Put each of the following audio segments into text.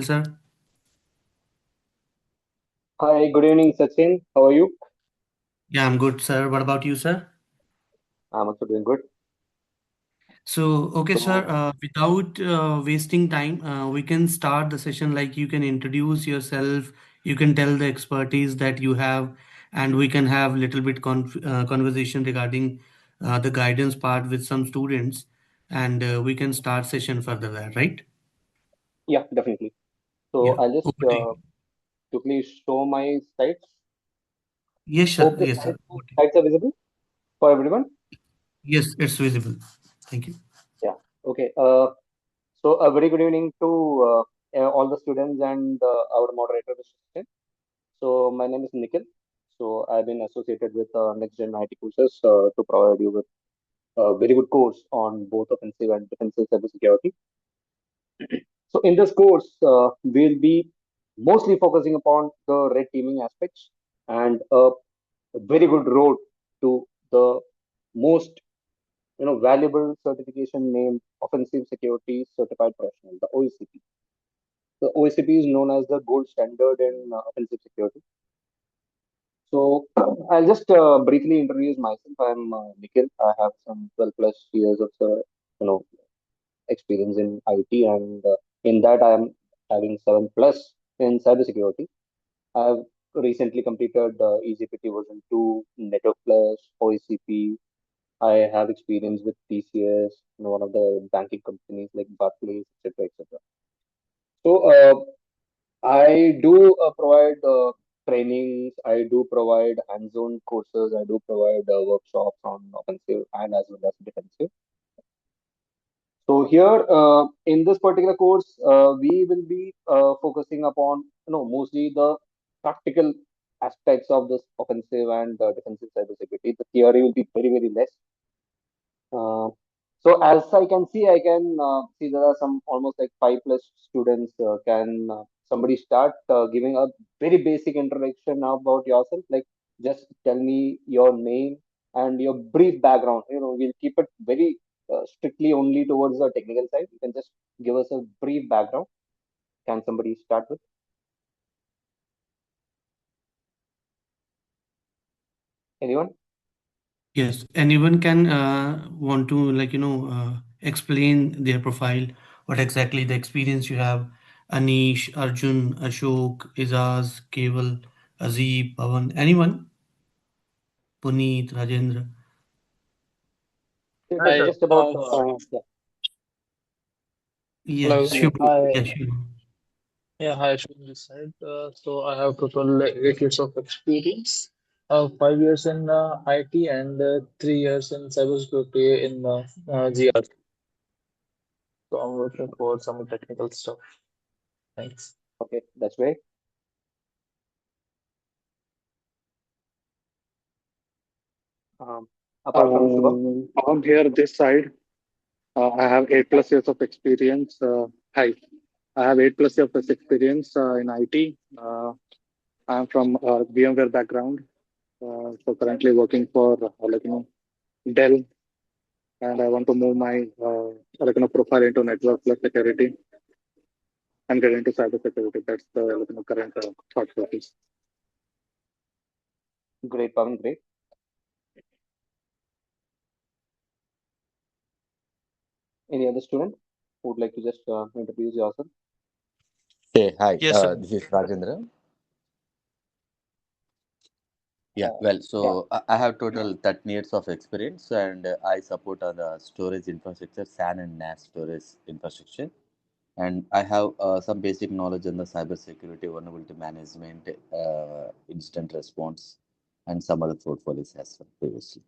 sir. Hi, good evening, Sachin. How are you? Yeah, I'm good, sir. What about you, sir? I'm also doing good. So, okay, sir. So, Without wasting time, we can start the session. Like you can introduce yourself, you can tell the expertise that you have, and we can have little bit conversation regarding the guidance part with some students, and we can start session further there, right? yeah, definitely. So, Yeah. I'll just Over to you. quickly show my slides. Yes, sir. Hope the Yes, sir. slides, Over to you. slides are visible for everyone. Yes, it's visible. Thank you. Yeah. Okay. So, a very good evening to all the students and our moderator, Mr. Sachin. So, my name is Nikhil. So, I've been associated with NextGen IT Courses to provide you with a very good course on both offensive and defensive cybersecurity. So in this course, we'll be mostly focusing upon the red teaming aspects and a very good road to the most valuable certification named Offensive Security Certified Professional, the OECP. The OECP is known as the gold standard in offensive security. So I'll just briefly introduce myself. I'm Nikhil. I have some 12 plus years of you know experience in IT, and in that I am having 7 plus in cybersecurity. I've recently completed EasyPT version 2, Network Plus, OECP. I have experience with TCS, one of the banking companies like Barclays, etc., etc. So I do provide trainings. I do provide hands-on courses. I do provide workshops on offensive and as well as defensive. So here, in this particular course, we will be focusing upon, mostly the practical aspects of this offensive and defensive cybersecurity. The theory will be very, very less. Uh, so as I can see there are some almost like 5 plus students. Can somebody start giving a very basic introduction about yourself? Like just tell me your name and your brief background. We'll keep it very strictly only towards the technical side. You can just give us a brief background. Can somebody start with anyone? Yes, anyone can want to explain their profile, what exactly the experience you have. Anish, Arjun, Ashok, Izaz, Keval, Azib, Pavan, anyone? Puneet, Rajendra. It is Hi. just about yeah. Yes, Hello. Yes, sure. please. Hi. Yes, sure. Yeah, hi, Shubham this side. So I have total 8 years of experience. 5 years in IT and 3 years in cybersecurity in GR. So I'm working for some technical stuff. Thanks. Okay, that's great. Um, Apart from Shubham. I'm here this side. I have 8 plus years of experience. Hi, I have 8 plus years of experience in IT. I'm from VMware background. So currently working for Dell, and I want to move my profile into network plus security and get into cyber security. That's the current thought process. Great, Pavan, great. Any other student who would like to just introduce yourself? Hey, hi. Yes, sir. This is Rajendra. Yeah, Uh, well, yeah, I have total 13 years of experience and I support on the storage infrastructure, SAN and NAS storage infrastructure. And I have some basic knowledge on the cybersecurity, vulnerability management, incident response, and some other portfolios as well previously.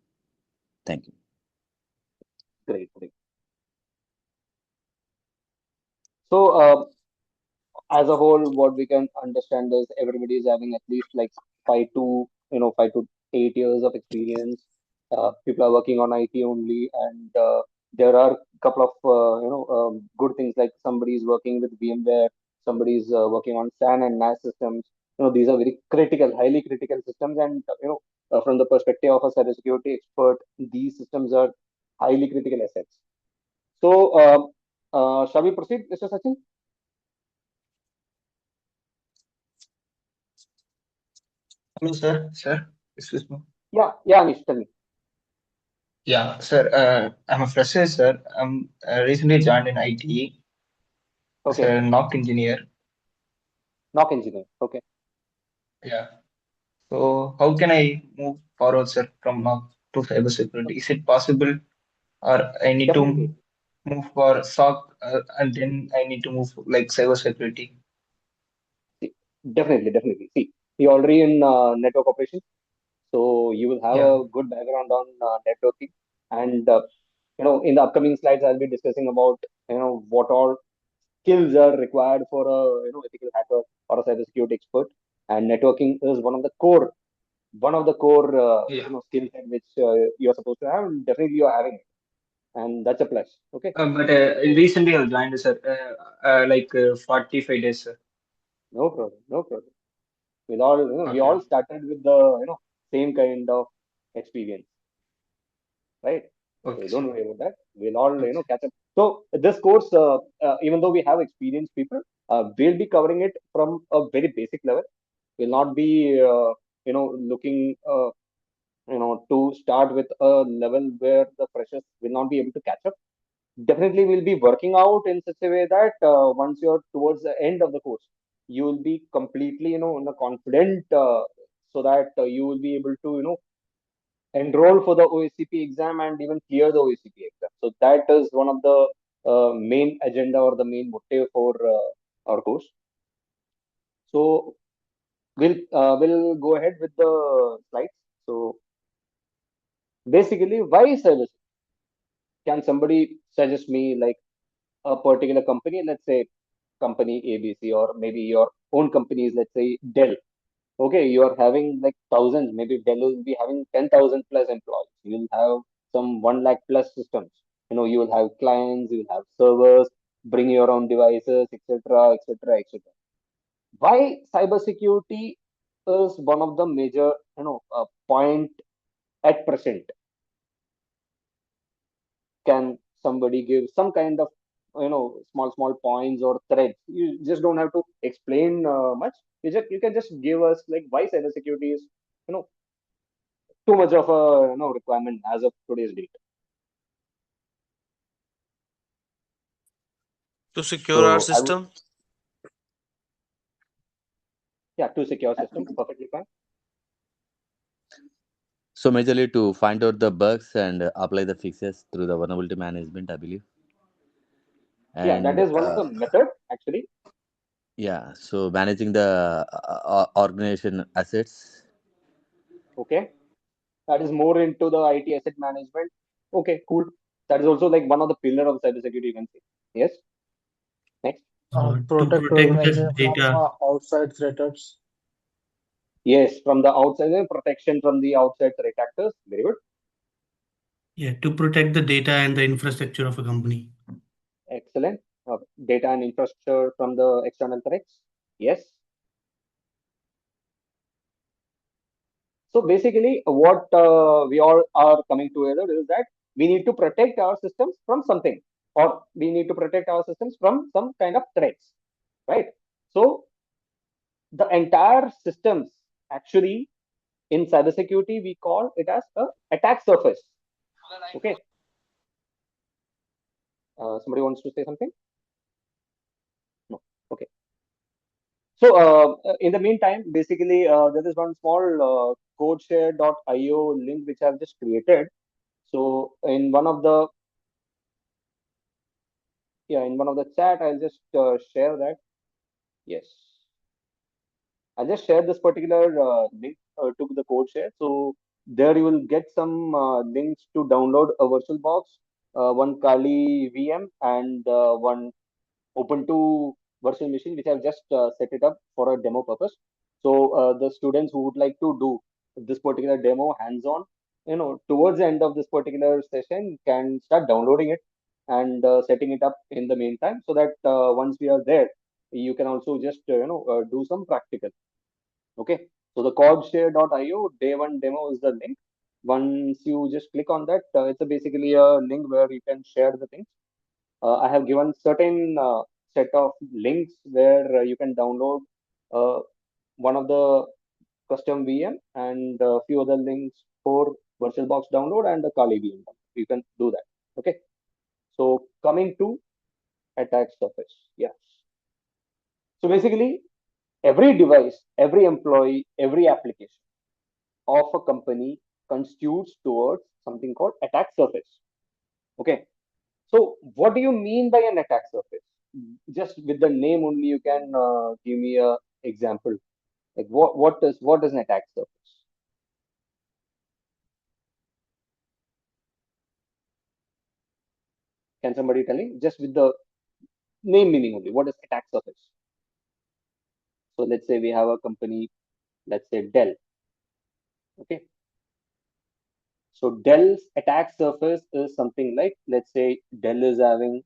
Thank you. great, great. So, as a whole, what we can understand is everybody is having at least like 5 to 8 years of experience. People are working on IT only, and there are a couple of good things like somebody is working with VMware, somebody is working on SAN and NAS systems. These are very critical, highly critical systems, and from the perspective of a cybersecurity expert, these systems are highly critical assets. So, shall we proceed, Mr. Sachin? Hello, sir. Sir, excuse me. Yeah, Anish, tell me. Yeah, sir. I'm a fresher, sir. I'm recently joined in IT as Okay, a knock engineer. knock engineer. Okay, Yeah. So, how can I move forward, sir, from knock to cybersecurity? Is it possible, or I need to definitely. move for SOC and then I need to move like cybersecurity? See, definitely. See, you're already in network operations, so you will have Yeah. a good background on networking. And in the upcoming slides, I'll be discussing about what all skills are required for a ethical hacker or a cybersecurity expert. And networking is one of the core Yeah. skill set which you're supposed to have. And definitely, you're having it, and that's a plus. Okay, But so recently I joined, sir, like 45 days, sir. no problem, no problem. With all we Okay. all started with the same kind of experience, right? So Okay, don't sir. worry about that. We'll all Okay. catch up. So this course, even though we have experienced people, we'll be covering it from a very basic level. We'll not be looking to start with a level where the freshers will not be able to catch up. Definitely we'll be working out in such a way that once you're towards the end of the course, you will be completely in a confident, so that you will be able to enroll for the OACP exam and even clear the OACP exam. So that is one of the main agenda or the main motive for our course. So we'll go ahead with the slides. So basically, why service? Can somebody suggest me like a particular company? Let's say company ABC, or maybe your own company is, let's say, Dell. Okay, you are having like thousands, maybe Dell will be having 10,000 plus employees. You will have some 1 lakh plus systems. You will have clients, you will have servers, bring your own devices, etc., etc., etc. Why cybersecurity is one of the major, point at present? Can somebody give some kind of small points or threads? You just don't have to explain much. You can just give us like why cybersecurity is you know too much of a requirement as of today's date. To secure our So I would, system. yeah, to secure system, perfectly fine. So majorly to find out the bugs and apply the fixes through the vulnerability management, I believe. Yeah, that And is one of the method actually. yeah, so managing the organization assets. Okay, that is more into the IT asset management. Okay, cool. That is also like one of the pillar of cybersecurity, you can say. Yes. Next. To Protect protect the organization from data. outside threats. Yes, from the outside, protection from the outside threat actors. Very good. Yeah, to protect the data and the infrastructure of a company. Excellent. Data and infrastructure from the external threats. Yes. So basically, what we all are coming together is that we need to protect our systems from something, or we need to protect our systems from some kind of threats, right? So the entire systems actually in cybersecurity we call it as a attack surface. Okay. Somebody wants to say something? No. Okay. So in the meantime, basically there is one small codeshare.io link which I've just created. So in one of the chat, I'll just share that. Yes, I'll just share this particular link to the code share. So there you will get some links to download a virtual box, one Kali VM, and one Ubuntu virtual machine, which I've just set it up for a demo purpose. So the students who would like to do this particular demo hands-on, towards the end of this particular session, can start downloading it and setting it up in the meantime, so that once we are there, you can also just do some practical. Okay. So the codeshare.io day one demo is the link. Once you just click on that, it's basically a link where you can share the things. I have given certain set of links where you can download uh, one of the custom VM, and a few other links for VirtualBox download and the Kali VM download. You can do that. Okay. So coming to attack surface. Yes. So basically, every device, every employee, every application of a company constitutes towards something called attack surface. Okay. So what do you mean by an attack surface? Just with the name only, you can give me a example. Like what is an attack surface? Can somebody tell me? Just with the name meaning only. What is attack surface? So let's say we have a company, let's say Dell. Okay. So Dell's attack surface is something like, let's say Dell is having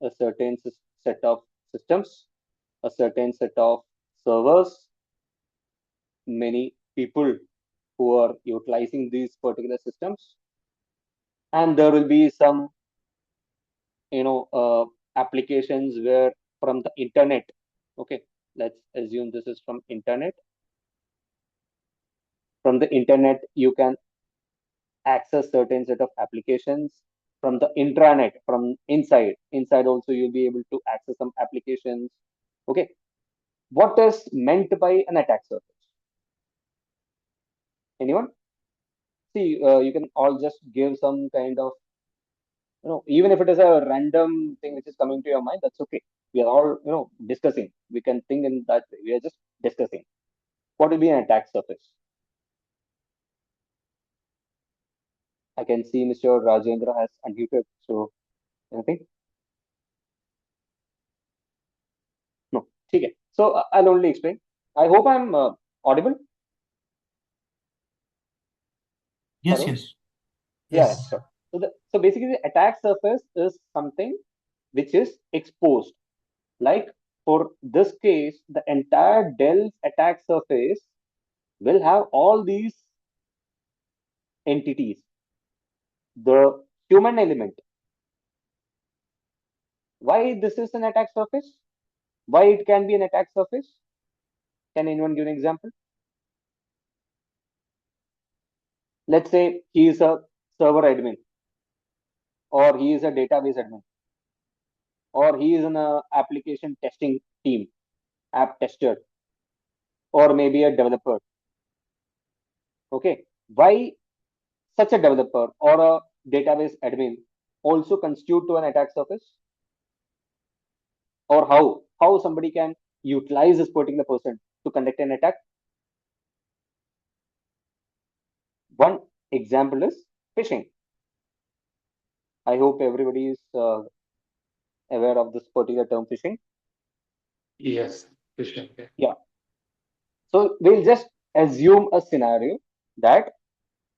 a certain set of systems, a certain set of servers, many people who are utilizing these particular systems, and there will be some, applications where from the internet. Okay, let's assume this is from internet. From the internet, you can access certain set of applications. From the intranet, from inside also you'll be able to access some applications. Okay, what is meant by an attack surface? Anyone? See, you can all just give some kind of, even if it is a random thing which is coming to your mind, that's okay. We are all, discussing. We can think in that way. We are just discussing. What will be an attack surface? I can see Mr. Rajendra has unmuted. So anything? No. Okay. So I'll only explain. I hope I'm audible. Yes, Hello. yes. Yeah. Yeah, Yes. sure. So basically, the attack surface is something which is exposed. Like for this case, the entire Dell's attack surface will have all these entities. The human element. Why this is an attack surface? Why it can be an attack surface? Can anyone give an example? Let's say he is a server admin, or he is a database admin, or he is in a application testing team, app tester, or maybe a developer. Okay, why such a developer or a database admin also constitute to an attack surface? Or how somebody can utilize this particular person to conduct an attack? One example is phishing. I hope everybody is aware of this particular term, phishing. Yes, Vishnu. Yeah. So we'll just assume a scenario that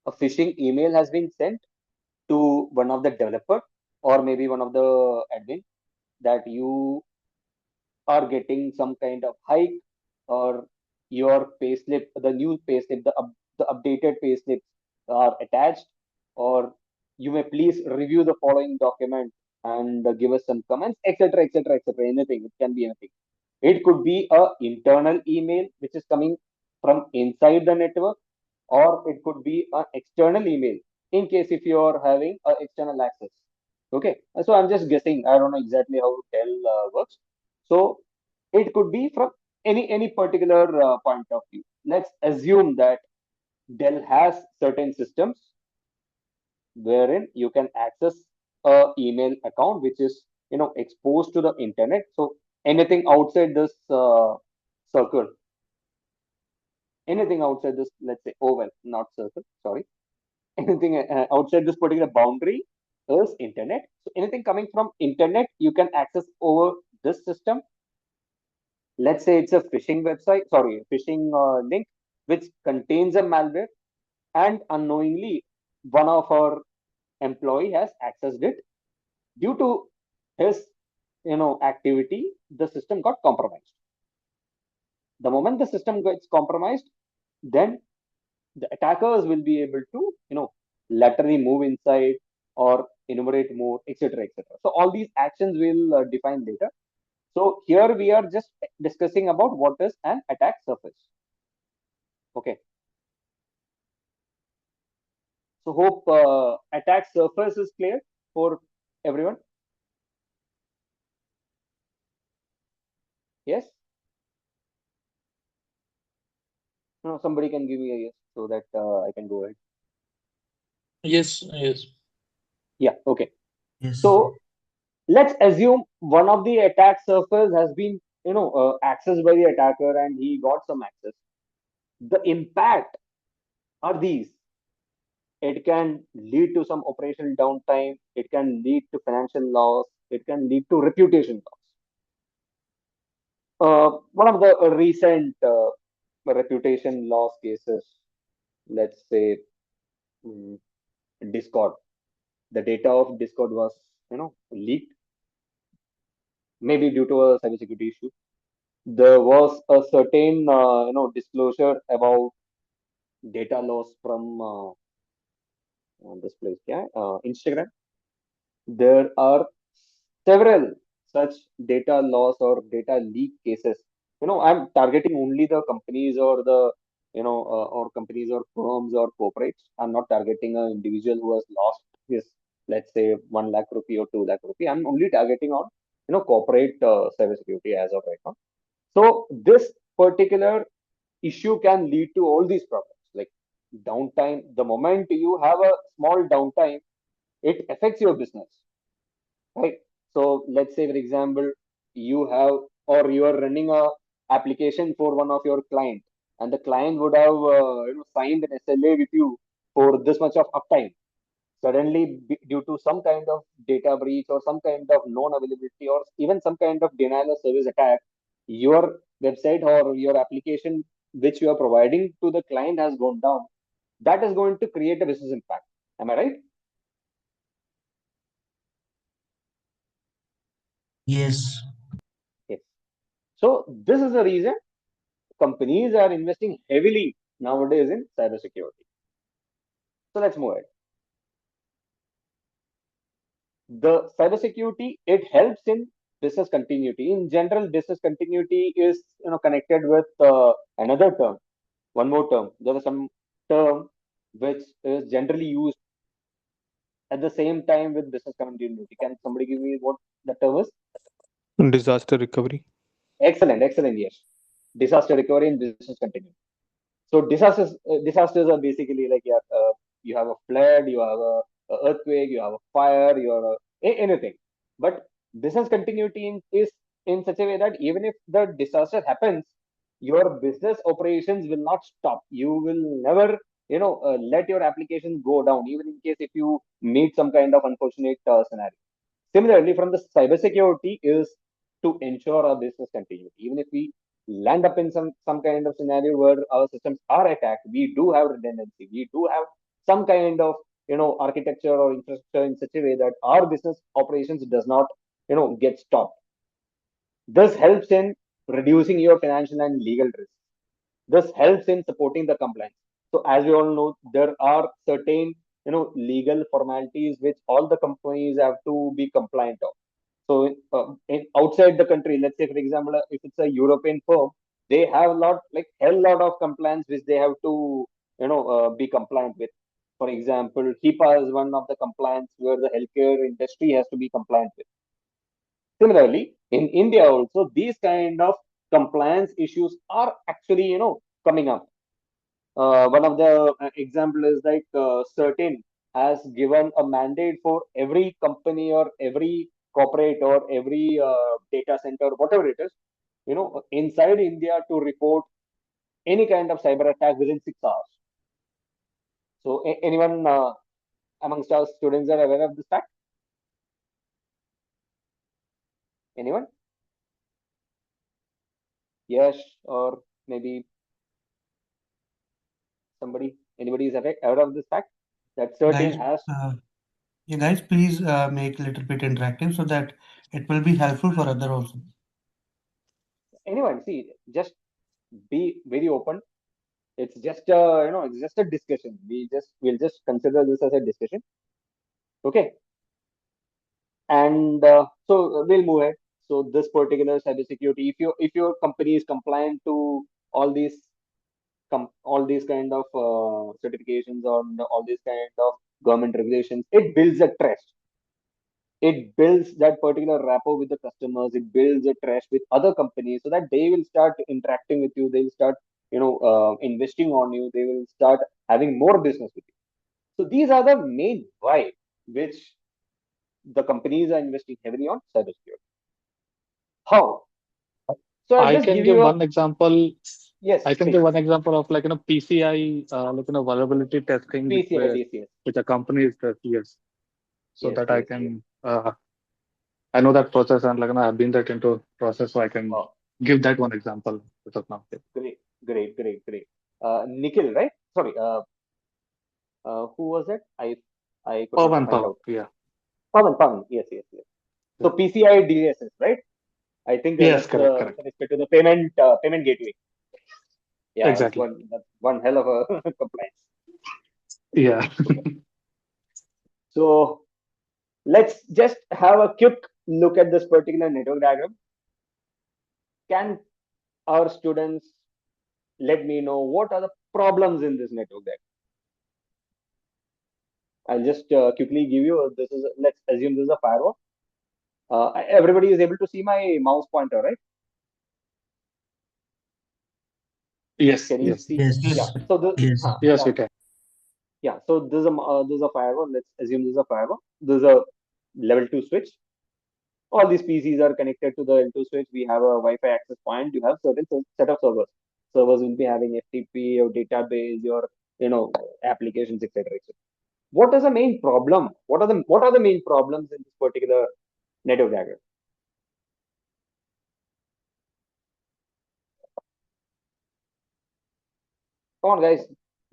a phishing email has been sent to one of the developer or maybe one of the admin that you are getting some kind of hike, or your payslip, the new payslip, the updated payslips are attached, or you may please review the following document and give us some comments, etc., etc., etc. Anything. It can be anything. It could be a internal email which is coming from inside the network, or it could be an external email in case if you are having external access. Okay, so I'm just guessing. I don't know exactly how Dell works. So it could be from any particular point of view. Let's assume that Dell has certain systems wherein you can access a email account which is exposed to the internet. So anything outside this circle, anything outside this, let's say oval, not circle, sorry, anything outside this particular boundary is internet. So anything coming from internet you can access over this system. Let's say it's a phishing website, sorry, phishing link which contains a malware, and unknowingly one of our employee has accessed it. Due to his activity, the system got compromised. The moment the system gets compromised, then the attackers will be able to laterally move inside or enumerate more, etc., etc. So all these actions will define later. So here we are just discussing about what is an attack surface. Okay. So hope attack surface is clear for everyone. Yes? No, somebody can give me a yes so that I can go ahead. Yes, yes. Yeah, okay. Yes. So let's assume one of the attack surface has been, accessed by the attacker and he got some access. The impact are these. It can lead to some operational downtime. It can lead to financial loss. It can lead to reputation loss. One of the recent reputation loss cases, let's say, mm, Discord. The data of Discord was, leaked, maybe due to a cybersecurity issue. There was a certain, disclosure about data loss from this place, yeah, Instagram. There are several such data loss or data leak cases. I'm targeting only the companies or the, or companies or firms or corporates. I'm not targeting an individual who has lost his, let's say, 1 lakh rupee or 2 lakh rupee. I'm only targeting on, corporate cybersecurity as of right now. So this particular issue can lead to all these problems like downtime. The moment you have a small downtime, it affects your business, right? So let's say, for example, you have or you are running a application for one of your client, and the client would have signed an SLA with you for this much of uptime. Suddenly, due to some kind of data breach or some kind of non-availability or even some kind of denial of service attack, your website or your application which you are providing to the client has gone down. That is going to create a business impact. Am I right? Yes. Yes. So this is the reason companies are investing heavily nowadays in cybersecurity. So let's move ahead. The cybersecurity, it helps in business continuity. In general, business continuity is connected with another term, one more term. There is some term which is generally used at the same time with business continuity. Can somebody give me what the term is? Disaster recovery. Excellent, excellent. Yes, disaster recovery and business continuity. So disasters are basically like, yeah, you have a flood, you have a earthquake, you have a fire, you have anything. But business continuity is in such a way that even if the disaster happens, your business operations will not stop. You will never, let your application go down, even in case if you meet some kind of unfortunate scenario. Similarly, from the cybersecurity is to ensure our business continuity. Even if we land up in some kind of scenario where our systems are attacked, we do have redundancy. We do have some kind of architecture or infrastructure in such a way that our business operations does not get stopped. This helps in reducing your financial and legal risk. This helps in supporting the compliance. So as we all know, there are certain legal formalities which all the companies have to be compliant of. So outside the country, let's say for example, if it's a European firm, they have a lot like hell lot of compliance which they have to be compliant with. For example, HIPAA is one of the compliance where the healthcare industry has to be compliant with. Similarly, in India also, these kind of compliance issues are actually coming up. One of the example is like certain has given a mandate for every company or every corporate or every data center, whatever it is, inside India to report any kind of cyber attack within 6 hours. So anyone amongst our students are aware of this fact? Anyone? Yes, or maybe somebody, anybody is aware of this fact that certain Guys, has. yeah, guys, please make a little bit interactive so that it will be helpful for other also. Anyone, see, just be very open. It's just it's just a discussion. We'll just consider this as a discussion. Okay, and we'll move ahead. So this particular cybersecurity, if your company is compliant to all these all these kind of certifications or all these kind of government regulations, it builds a trust. It builds that particular rapport with the customers. It builds a trust with other companies so that they will start interacting with you. They will start, investing on you. They will start having more business with you. So these are the main why which the companies are investing heavily on cybersecurity. How? So I'll I just can give give you a one example. yes, I can please. give one example of PCI, vulnerability testing, PCI DCS. which a company is does. Yes, so Yes, that I yes, yes. can I know that process and I've been that into process, so I can Wow. give that one example as of now. Great, great, great, great. Nikhil, right? Sorry. Who was it? I could not find Pavan, out. yeah, Pavan. Yes, yes, yes. yeah. So PCI DSS, right? I think Yes, that's correct, with correct, respect to the payment gateway. Yeah, exactly. that's one hell of a compliance. Yeah. So let's just have a quick look at this particular network diagram. Can our students let me know what are the problems in this network diagram? I'll just quickly give you. This is let's assume this is a firewall. Everybody is able to see my mouse pointer, right? Yes, Can you yes, see? Yeah. Yes. So the Yes. yes, yeah, we can. yeah. So this is a firewall. Let's assume this is a firewall. This is a level 2 switch. All these PCs are connected to the L2 switch. We have a Wi-Fi access point. You have certain set of servers. Servers will be having FTP, your database, your applications, etc. etc. What is the main problem? What are the main problems in this particular network diagram? Come on, guys,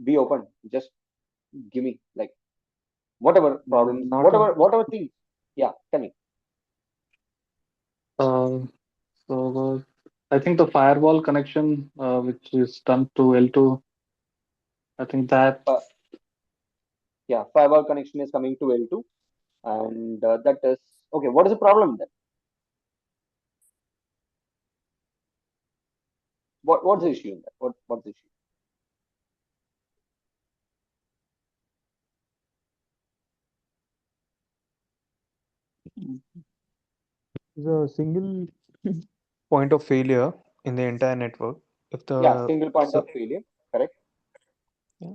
be open. Just give me like whatever problems, Not a, whatever things. Yeah, tell me. uh, so I think the firewall connection, which is done to L2, I think that Uh, yeah, firewall connection is coming to L2, and that is okay. What is the problem then? What's the issue in that? What's the issue? is a single point of failure in the entire network. If Yeah, the single point of failure. Correct. yeah,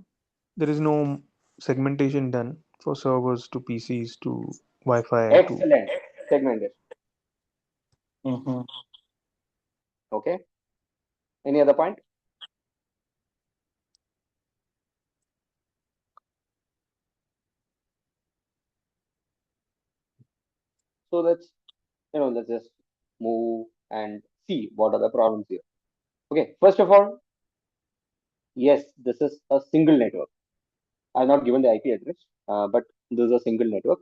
there is no segmentation done for servers to PCs to Wi-Fi to Excellent. Segmented. Mhm. Okay. Any other point? So let's just move and see what are the problems here. Okay. First of all, yes, this is a single network. I've not given the IP address, but this is a single network.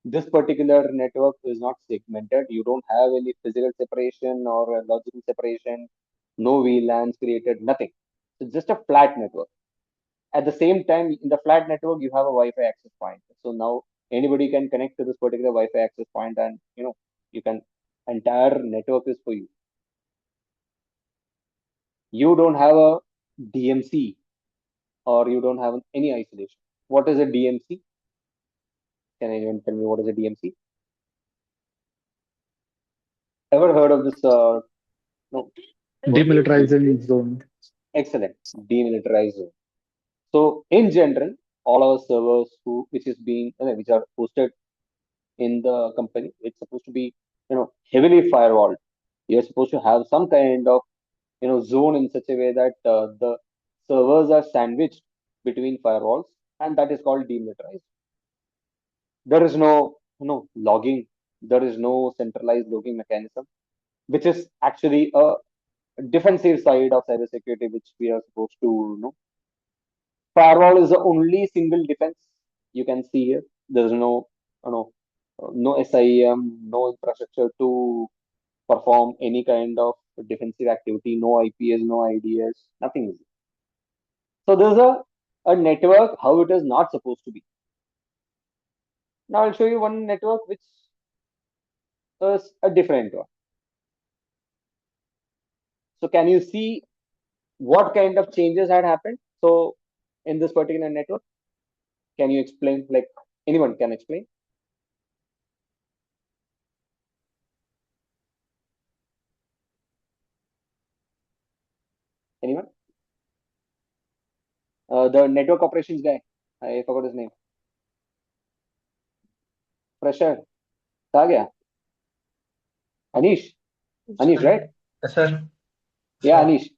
This particular network is not segmented. You don't have any physical separation or a logical separation. No VLANs created. Nothing. It's just a flat network. At the same time, in the flat network, you have a Wi-Fi access point. So now anybody can connect to this particular Wi-Fi access point, and you can entire network is for you. You don't have a DMC or you don't have any isolation. What is a DMC? Can anyone tell me what is a DMC? Ever heard of this? No word? Demilitarizing zone. Excellent. Demilitarized zone. So in general, all our servers which is being which are hosted in the company, it's supposed to be heavily firewalled. You're supposed to have some kind of zone in such a way that the servers are sandwiched between firewalls, and that is called demilitarized. There is no logging. There is no centralized logging mechanism, which is actually a defensive side of cybersecurity, which we are supposed to firewall is the only single defense you can see here. There's you know no SIEM, no infrastructure to perform any kind of defensive activity, no IPS, no IDS, nothing is there. So there's a network how it is not supposed to be. Now I'll show you one network which is a different one. So can you see what kind of changes had happened. So in this particular network, can you explain? Like anyone can explain? Anyone? The network operations guy. I forgot his name. Fresher. कहाँ गया? Anish. Anish, right? Yes, sir. Yeah, Sir. Anish.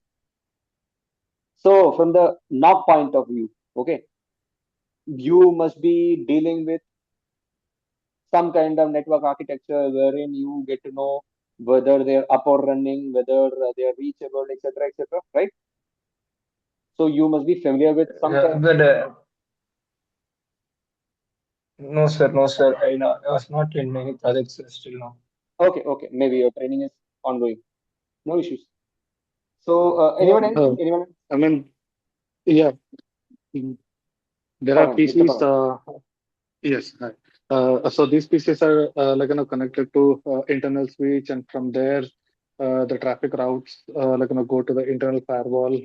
So from the knock point of view, okay, you must be dealing with some kind of network architecture wherein you get to know whether they're up or running, whether they're reachable, etc., etc., right? So you must be familiar with some Yeah, kind. but no, sir. No, sir. I was not in any projects still now. Okay, okay, maybe your training is ongoing. No issues. So Yeah. anyone else? Anyone else? I mean, yeah, mm, there Go are on, Mr. PCs. Pavan. Yes. Hi. So these PCs are connected to internal switch, and from there, the traffic routes go to the internal firewall,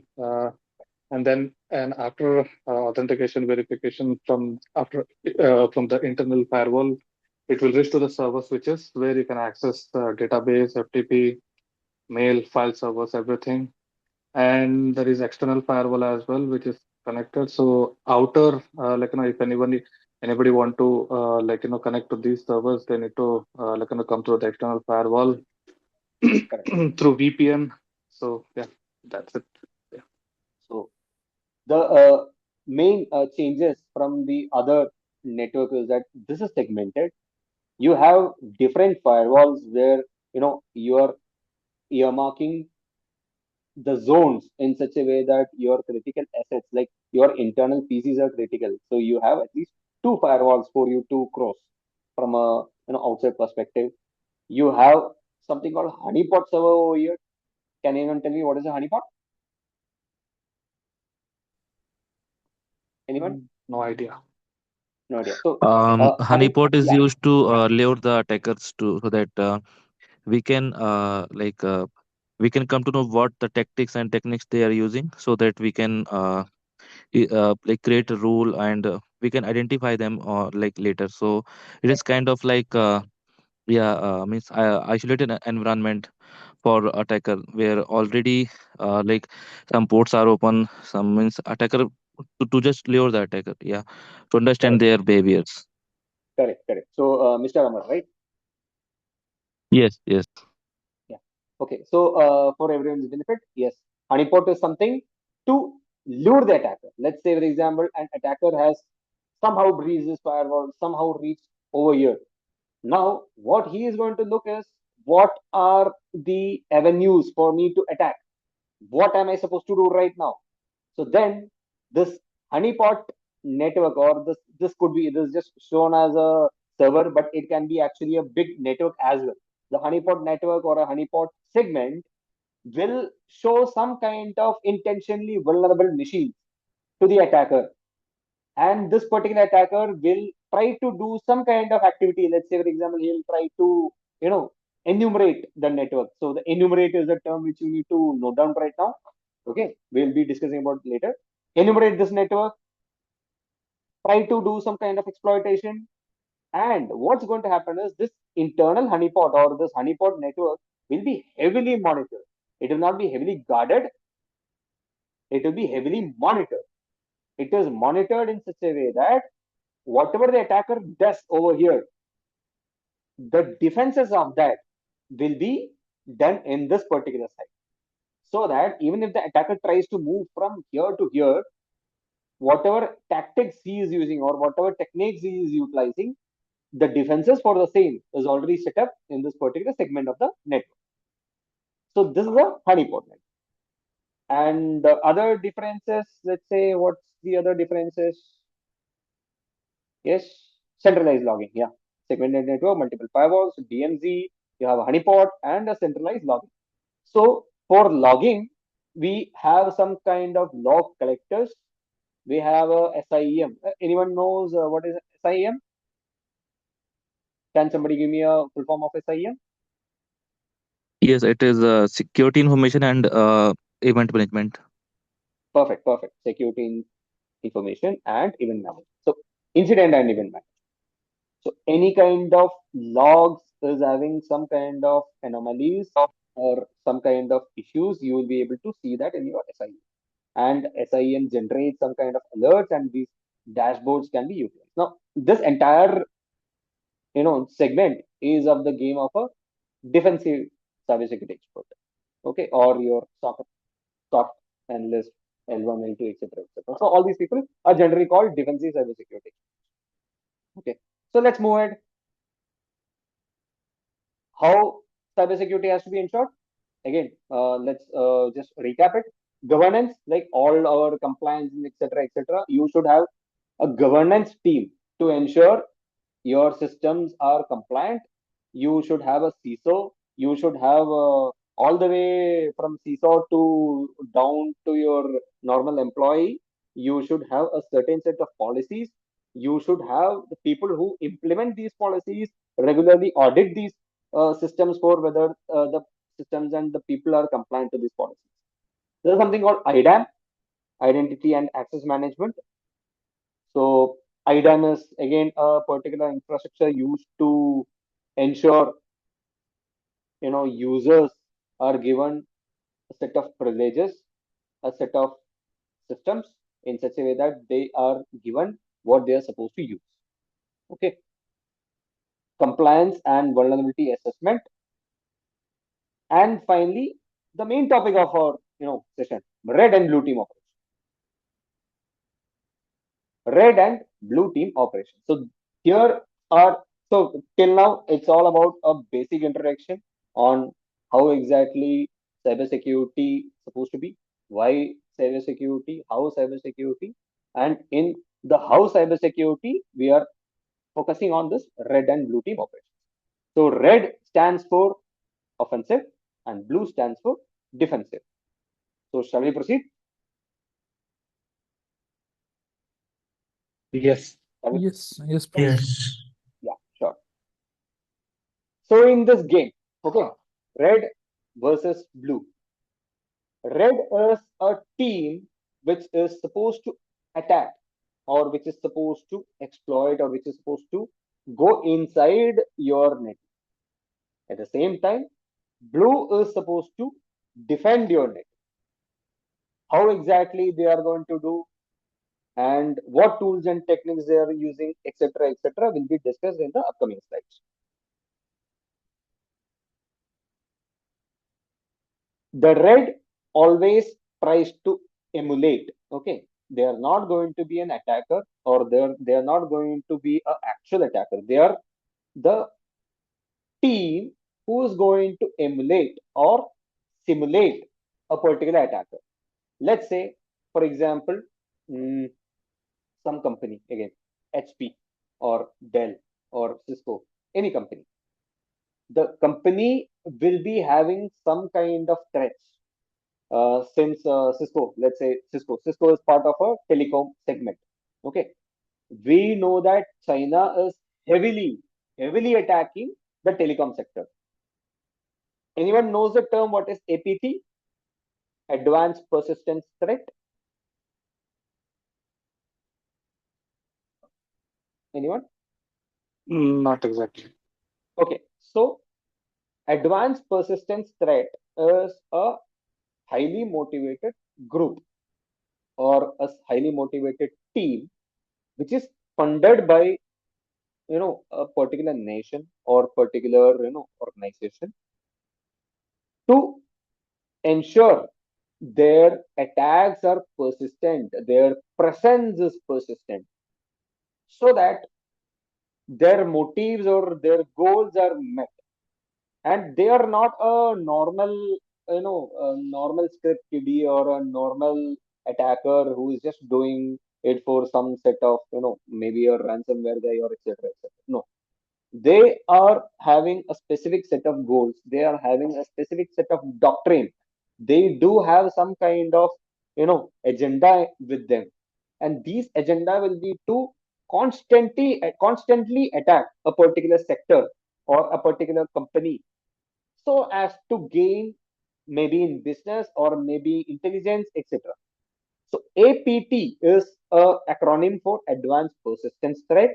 and then and after authentication verification from the internal firewall, it will reach to the server switches where you can access the database, FTP, mail, file servers, everything. And there is external firewall as well, which is connected. So outer, if anybody want to connect to these servers, they need to come through the external firewall Correct. through VPN. So yeah, that's it. Yeah. So the main changes from the other network is that this is segmented. You have different firewalls where you are earmarking the zones in such a way that your critical assets, like your internal PCs, are critical. So you have at least two firewalls for you to cross from a outside perspective. You have something called honeypot server over here. Can anyone tell me what is a honeypot? Anyone? No idea. No idea. So Honeypot is yeah, used to lure the attackers to so that we can we can come to know what the tactics and techniques they are using, so that we can like create a rule, and we can identify them like later. So it is kind of like yeah, means isolated environment for attacker where already like some ports are open, some means attacker to just lure the attacker, yeah, to understand correct, their behaviors. correct, correct. So Mr. Amar, right? Yes, yes. Yeah. Okay. So for everyone's benefit, yes, honeypot is something to lure the attacker. Let's say, for example, an attacker has somehow breached this firewall, somehow reached over here. Now, what he is going to look is what are the avenues for me to attack? What am I supposed to do right now? So then this honeypot network, or this could be, this is just shown as a server, but it can be actually a big network as well. The honeypot network or a honeypot segment will show some kind of intentionally vulnerable machines to the attacker, and this particular attacker will try to do some kind of activity. Let's say, for example, he'll try to you know enumerate the network. So the enumerate is a term which you need to note down right now. Okay, we'll be discussing about it later. Enumerate this network, try to do some kind of exploitation, and what's going to happen is this internal honeypot or this honeypot network will be heavily monitored. It will not be heavily guarded, it will be heavily monitored. It is monitored in such a way that whatever the attacker does over here, the defenses of that will be done in this particular site. So that even if the attacker tries to move from here to here, whatever tactics he is using or whatever techniques he is utilizing, the defenses for the same is already set up in this particular segment of the network. So this is a honeypot network. And the other differences, let's say, what's the other differences? Yes, centralized logging. Yeah, segmented network, multiple firewalls, DMZ. You have a honeypot and a centralized logging. So for logging, we have some kind of log collectors. We have a SIEM. Anyone knows what is SIEM? Can somebody give me a full form of SIEM? Yes, it is security information and event management. Perfect. Security in information and event management. So incident and event management. So any kind of logs is having some kind of anomalies or some kind of issues, you will be able to see that in your SIE. And SIEM generates some kind of alerts, and these dashboards can be utilized. Now, this entire segment is of the game of a defensive cybersecurity expert, okay, or your SOC analyst, L1, L2, etc., etc. So all these people are generally called defensive cybersecurity. Okay, so let's move ahead. How cybersecurity has to be ensured? Again, let's just recap it. Governance, like all our compliance, etc., etc. You should have a governance team to ensure your systems are compliant. You should have a CISO. You should have all the way from CISO to down to your normal employee. You should have a certain set of policies. You should have the people who implement these policies, regularly audit these systems for whether the systems and the people are compliant to these policies. There's something called IDAM, Identity and Access Management. So IDAM is again a particular infrastructure used to ensure users are given a set of privileges, a set of systems in such a way that they are given what they are supposed to use. Okay. Compliance and vulnerability assessment. And finally, the main topic of our session, red and blue team operation. Red and blue team operation. So here are till now it's all about a basic introduction on how exactly cybersecurity supposed to be, why cybersecurity, how cybersecurity, and in the how cybersecurity we are focusing on this red and blue team operation. So red stands for offensive and blue stands for defensive. So shall we proceed? Yes. Yes, please. Yes. Yeah, sure. So in this game, okay, red versus blue. Red is a team which is supposed to attack or which is supposed to exploit or which is supposed to go inside your net. At the same time, blue is supposed to defend your net. How exactly they are going to do and what tools and techniques they are using, etc., will be discussed in the upcoming slides. The red always tries to emulate. Okay, they are not going to be an attacker or they are not going to be an actual attacker. They are the team who is going to emulate or simulate a particular attacker. Let's say, for example, mm, some company, again, HP or Dell or Cisco, any company. The company will be having some kind of threats. Since Cisco, let's say Cisco is part of a telecom segment. Okay, we know that China is heavily attacking the telecom sector. Anyone knows the term what is APT? Advanced Persistence Threat. Anyone? Not exactly. Okay, so advanced persistence threat is a highly motivated group or a highly motivated team which is funded by a particular nation or particular organization to ensure their attacks are persistent, their presence is persistent, so that their motives or their goals are met. And they are not a normal, a normal script kiddie or a normal attacker who is just doing it for some set of, maybe a ransomware guy or etc. etc. No, they are having a specific set of goals. They are having a specific set of doctrine. They do have some kind of agenda with them, and these agenda will be to constantly attack a particular sector or a particular company so as to gain maybe in business or maybe intelligence, etc. So APT is a acronym for Advanced Persistence Threat.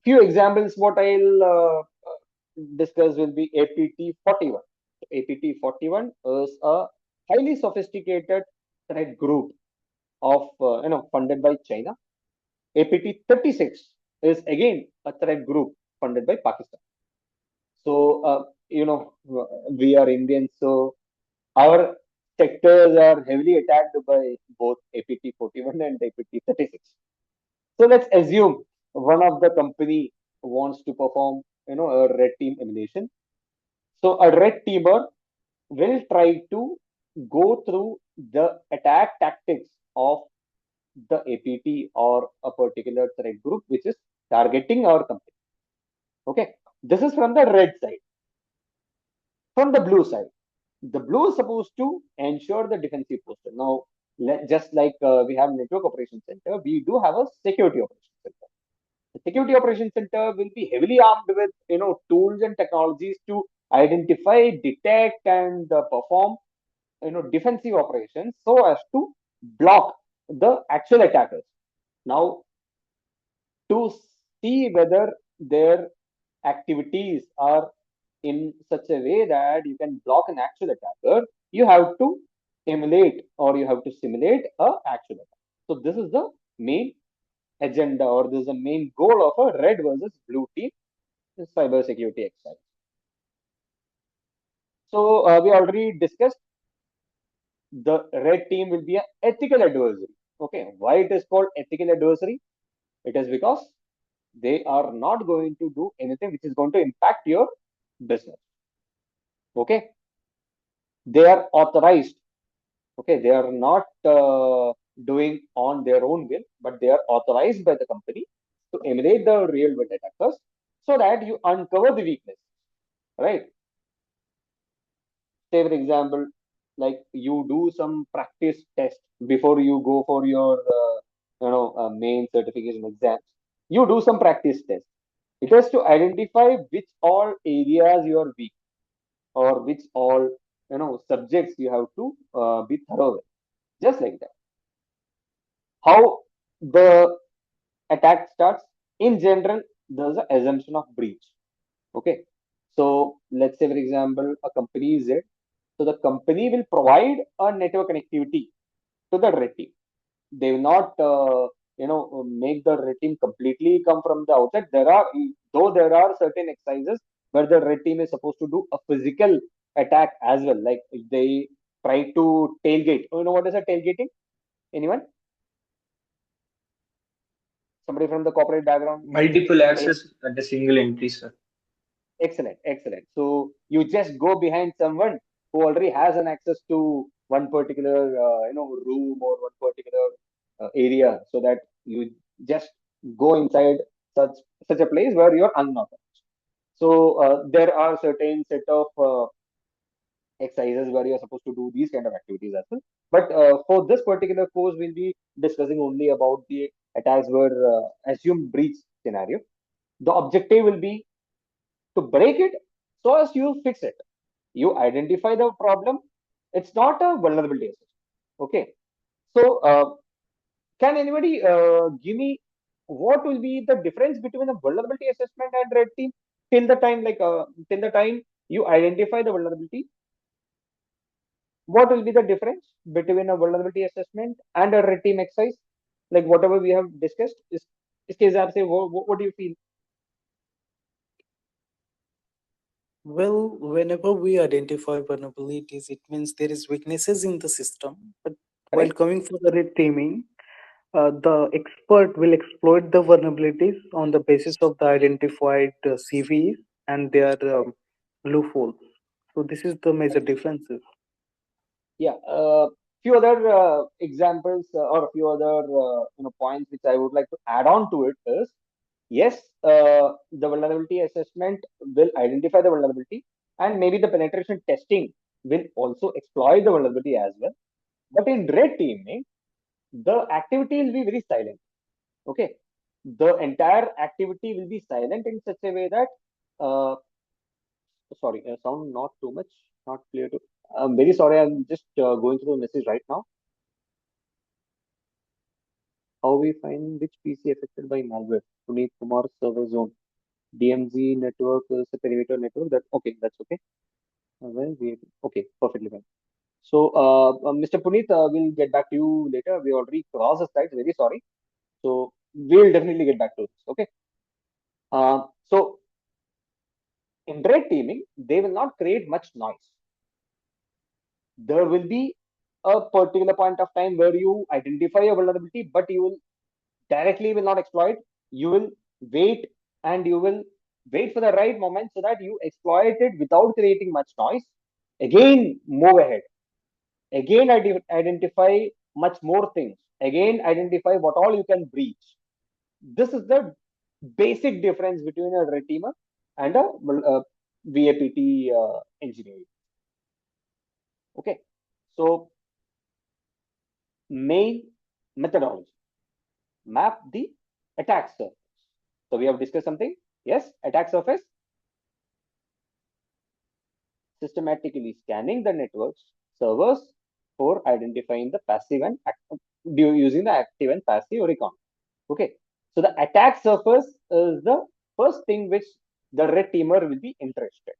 Few examples what I'll discuss will be APT 41. So APT 41 is a highly sophisticated threat group of funded by China. APT 36 is again a threat group funded by Pakistan. So we are Indians, so our sectors are heavily attacked by both APT 41 and APT 36. So let's assume one of the company wants to perform, a red team emulation. So a red teamer will try to go through the attack tactics of the APT or a particular threat group which is targeting our company. Okay, this is from the red side. From the blue side, the blue is supposed to ensure the defensive posture. Now, just like we have network operations center, we do have a security operations center. The security operations center will be heavily armed with tools and technologies to identify, detect, and perform defensive operations so as to block the actual attackers. Now, to see whether their activities are in such a way that you can block an actual attacker, you have to emulate or you have to simulate a actual attack. So this is the main agenda or this is the main goal of a red versus blue team cyber security exercise. So we already discussed the red team will be an ethical adversary. Okay, why it is called ethical adversary? It is because they are not going to do anything which is going to impact your business. Okay, they are authorized. Okay, they are not doing on their own will, but they are authorized by the company to emulate the real world attackers so that you uncover the weakness, right? Say, for example, like you do some practice test before you go for your main certification exams. You do some practice test. It is to identify which all areas you are weak or which all subjects you have to be thorough with. Just like that. How the attack starts? In general, there's an assumption of breach. Okay. So let's say, for example, a company is Z. So the company will provide a network connectivity to the red team. They will not, make the red team completely come from the outside. There are certain exercises where the red team is supposed to do a physical attack as well. Like if they try to tailgate. You know what is a tailgating? Anyone? Somebody from the corporate background? Multiple access at a single entry, sir. Excellent, excellent. So you just go behind someone who already has an access to one particular, room or one particular area, so that you just go inside such such a place where you're unauthorized. So there are certain set of exercises where you're supposed to do these kind of activities as well. But for this particular course, we'll be discussing only about the attacks where assumed breach scenario. The objective will be to break it so as you fix it. You identify the problem. It's not a vulnerability assessment. Okay. So, can anybody give me what will be the difference between a vulnerability assessment and red team till the time you identify the vulnerability? What will be the difference between a vulnerability assessment and a red team exercise? Like whatever we have discussed, is इसके हिसाब से what do you feel? Well, whenever we identify vulnerabilities, it means there is weaknesses in the system. But while Correct? coming for the red teaming, the expert will exploit the vulnerabilities on the basis of the identified CVEs and their Correct. loopholes. So this is the major differences. Yeah, few other examples or a few other points which I would like to add on to it is yes, the vulnerability assessment will identify the vulnerability and maybe the penetration testing will also exploit the vulnerability as well. But in red teaming, the activity will be very silent. Okay, the entire activity will be silent in such a way that sorry, sound not too much, not clear to. I'm very sorry. I'm just going through the message right now. how we find which PC affected by malware. Puneet Kumar server zone. DMZ network is a perimeter network. That okay, that's okay. Well, okay, perfectly fine. So, Mr. Puneet, we'll get back to you later. We already crossed the slides. Very sorry. So, we'll definitely get back to this. Okay. So, in red teaming, they will not create much noise. There will be a particular point of time where you identify a vulnerability, but you will directly will not exploit. You will wait and you will wait for the right moment so that you exploit it without creating much noise. Again, move ahead. Again, identify much more things. Again, identify what all you can breach. This is the basic difference between a red teamer and a VAPT engineer. Okay. So, main methodology, map the attack surface. So we have discussed something. Yes, attack surface, systematically scanning the networks servers for identifying the passive and active, using the active and passive recon. Okay, so the attack surface is the first thing which the red teamer will be interested.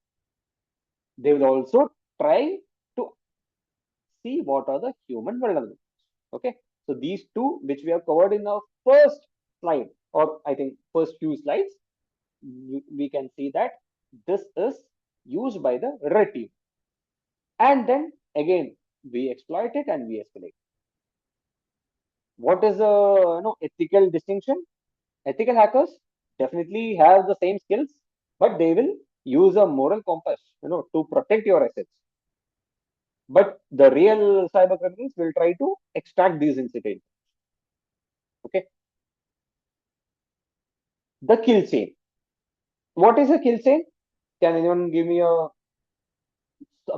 They will also try to see what are the human vulnerabilities. Okay, so these two which we have covered in the first slide, or I think first few slides, we can see that this is used by the red team. And then again, we exploit it and we escalate. What is a ethical distinction? Ethical hackers definitely have the same skills, but they will use a moral compass, to protect your assets. But the real cyber criminals will try to extract these incidents. Okay. The kill chain. What is a kill chain? Can anyone give me a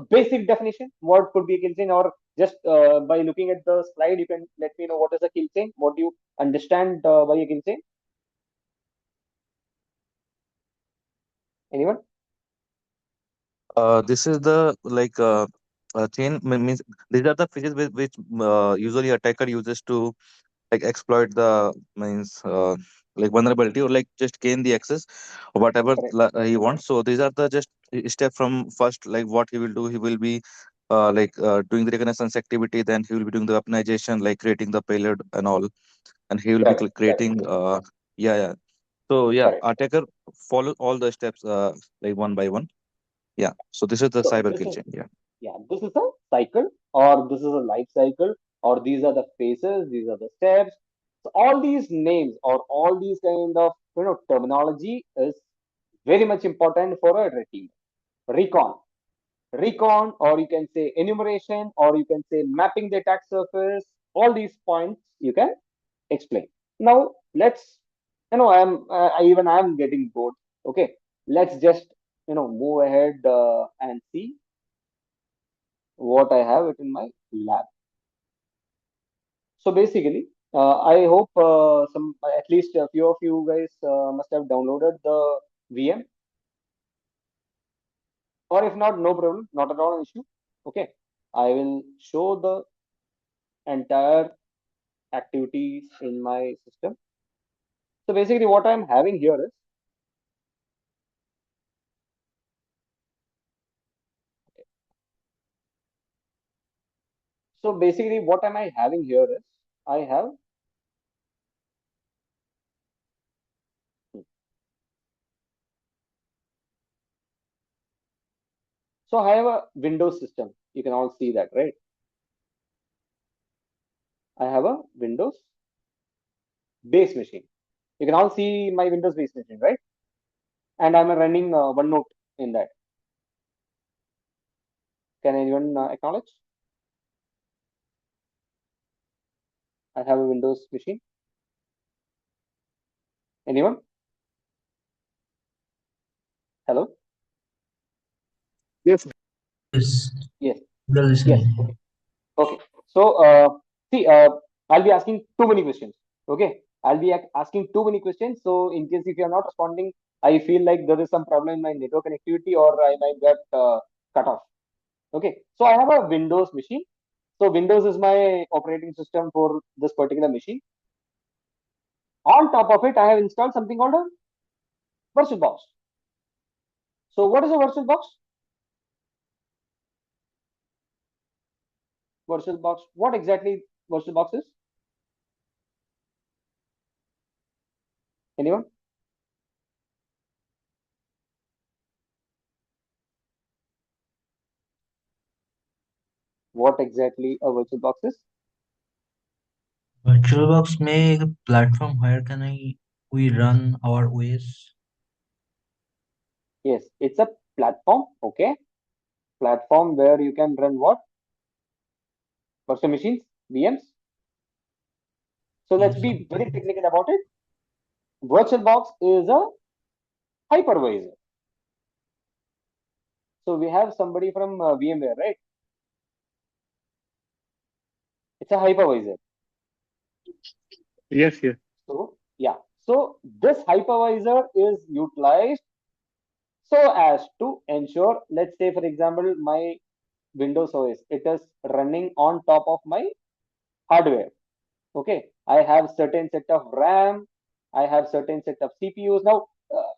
basic definition? What could be a kill chain? Or just by looking at the slide, you can let me know what is a kill chain? What do you understand by a kill chain? Anyone? This is the chain means these are the features which usually attacker uses to like exploit the means like vulnerability or like just gain the access or whatever Correct. he wants. So these are the just step from first, like what he will do. He will be doing the reconnaissance activity, then he will be doing the weaponization, like creating the payload and all, and he will be Correct. Correct. creating yeah, yeah. So yeah, Correct. attacker follow all the steps like one by one. Yeah. So this is the So cyber this kill is, chain. Yeah. yeah, this is a cycle, or this is a life cycle, or these are the phases, these are the steps. So all these names or all these kind of terminology is very much important for a red team. Recon, recon, or you can say enumeration, or you can say mapping the attack surface. All these points you can explain. Now let's, I'm getting bored. Okay, let's just move ahead and see what I have it in my lab. So basically, I hope some at least a few of you guys must have downloaded the VM, or if not, no problem, not at all an issue. Okay, I will show the entire activities in my system. So basically, what I'm having here is, so basically, what am I having here is, I have, so I have a Windows system. You can all see that, right? I have a Windows base machine. You can all see my Windows base machine, right? And I'm running OneNote in that. Can anyone acknowledge? I have a Windows machine. Anyone? Hello? Yes. Yes, Yes. we are Yes. listening. Okay. Okay. So, see, I'll be asking too many questions. Okay. I'll be asking too many questions. So, in case if you're not responding, I feel like there is some problem in my network connectivity, or I might get cut off. Okay. So, I have a Windows machine. So, Windows is my operating system for this particular machine. On top of it, I have installed something called a virtual box. So what is a virtual box? Virtual box. What exactly virtual box is? Anyone? What exactly a virtual box is? VirtualBox make a platform where can we run our OS. Yes, it's a platform. Okay, platform where you can run what? Virtual machines, VMs. So let's Yes, be very technical about it. VirtualBox is a hypervisor. So we have somebody from VMware, right? It's a hypervisor. Yes, yes. So yeah. So this hypervisor is utilized so as to ensure, let's say for example, my Windows OS, it is running on top of my hardware. Okay, I have certain set of RAM, I have certain set of CPUs. Now,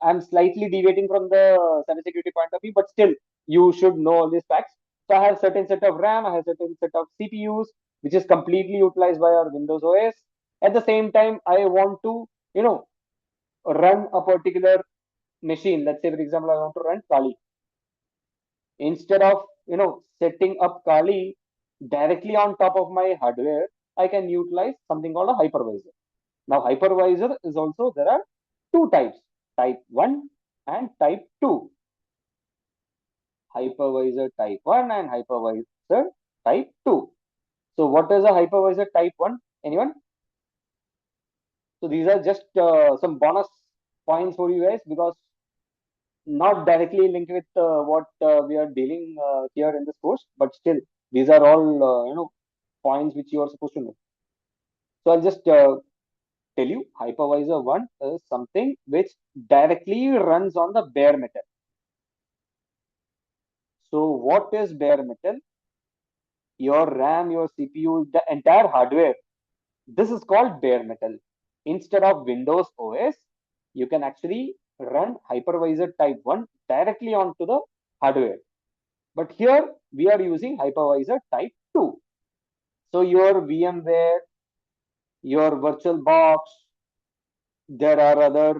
I'm slightly deviating from the cybersecurity point of view, but still, you should know all these facts. So I have certain set of RAM, I have certain set of CPUs, which is completely utilized by our Windows OS. At the same time, I want to, run a particular machine. Let's say, for example, I want to run Kali. Instead of, setting up Kali directly on top of my hardware, I can utilize something called a hypervisor. Now, hypervisor is also, there are two types, type 1 and type 2. Hypervisor type 1 and hypervisor type 2. So, what is a hypervisor type 1? Anyone? So, these are just some bonus points for you guys because not directly linked with what we are dealing here in this course, but still, these are all, points which you are supposed to know. So, I'll just tell you hypervisor 1 is something which directly runs on the bare metal. So what is bare metal? Your RAM, your CPU, the entire hardware. This is called bare metal. Instead of Windows OS, you can actually run hypervisor type 1 directly onto the hardware. But here we are using hypervisor type 2. So your VMware, your virtual box, there are other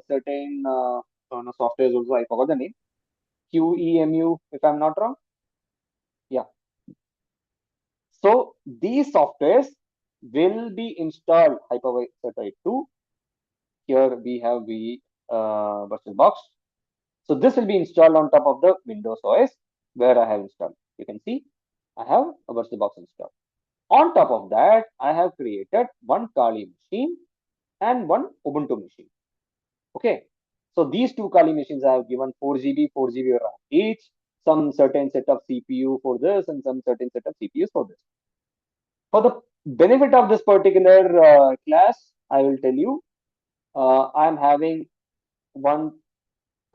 certain no, softwares also. I forgot the name. QEMU, if I'm not wrong. Yeah. So these softwares will be installed hypervisor type 2. Here we have the VirtualBox. So this will be installed on top of the Windows OS where I have installed. You can see I have a VirtualBox installed. On top of that, I have created one Kali machine and one Ubuntu machine. Okay. So these two Kali machines I have given 4 GB, 4 GB RAM each, some certain set of CPU for this and some certain set of CPUs for this. For the benefit of this particular class, I will tell you, I'm having one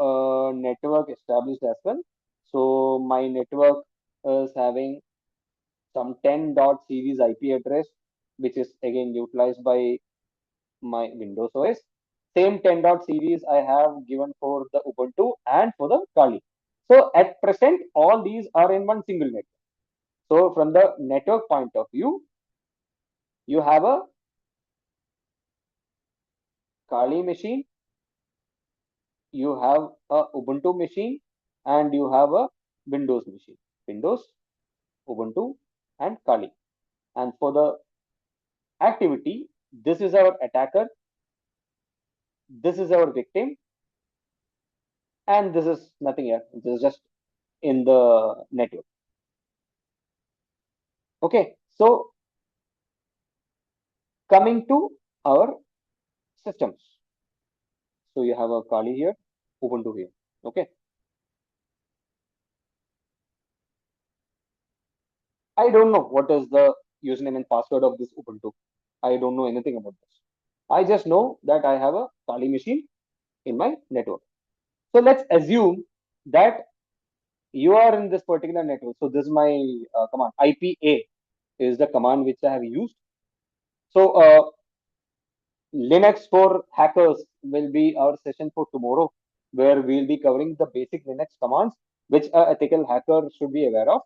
network established as well. So my network is having some 10 dot series IP address, which is again utilized by my Windows OS. Same 10 dot series I have given for the Ubuntu and for the Kali. So at present, all these are in one single network. So from the network point of view, you have a Kali machine, you have a Ubuntu machine, and you have a Windows machine. Windows, Ubuntu, and Kali. And for the activity, this is our attacker, this is our victim, and this is nothing else. This is just in the network. Okay, so coming to our systems. So you have a Kali here, Ubuntu here. Okay. I don't know what is the username and password of this Ubuntu. I don't know anything about this. I just know that I have a Kali machine in my network. So let's assume that you are in this particular network. So this is my command. IPA is the command which I have used. So Linux for hackers will be our session for tomorrow, where we'll be covering the basic Linux commands which a ethical hacker should be aware of.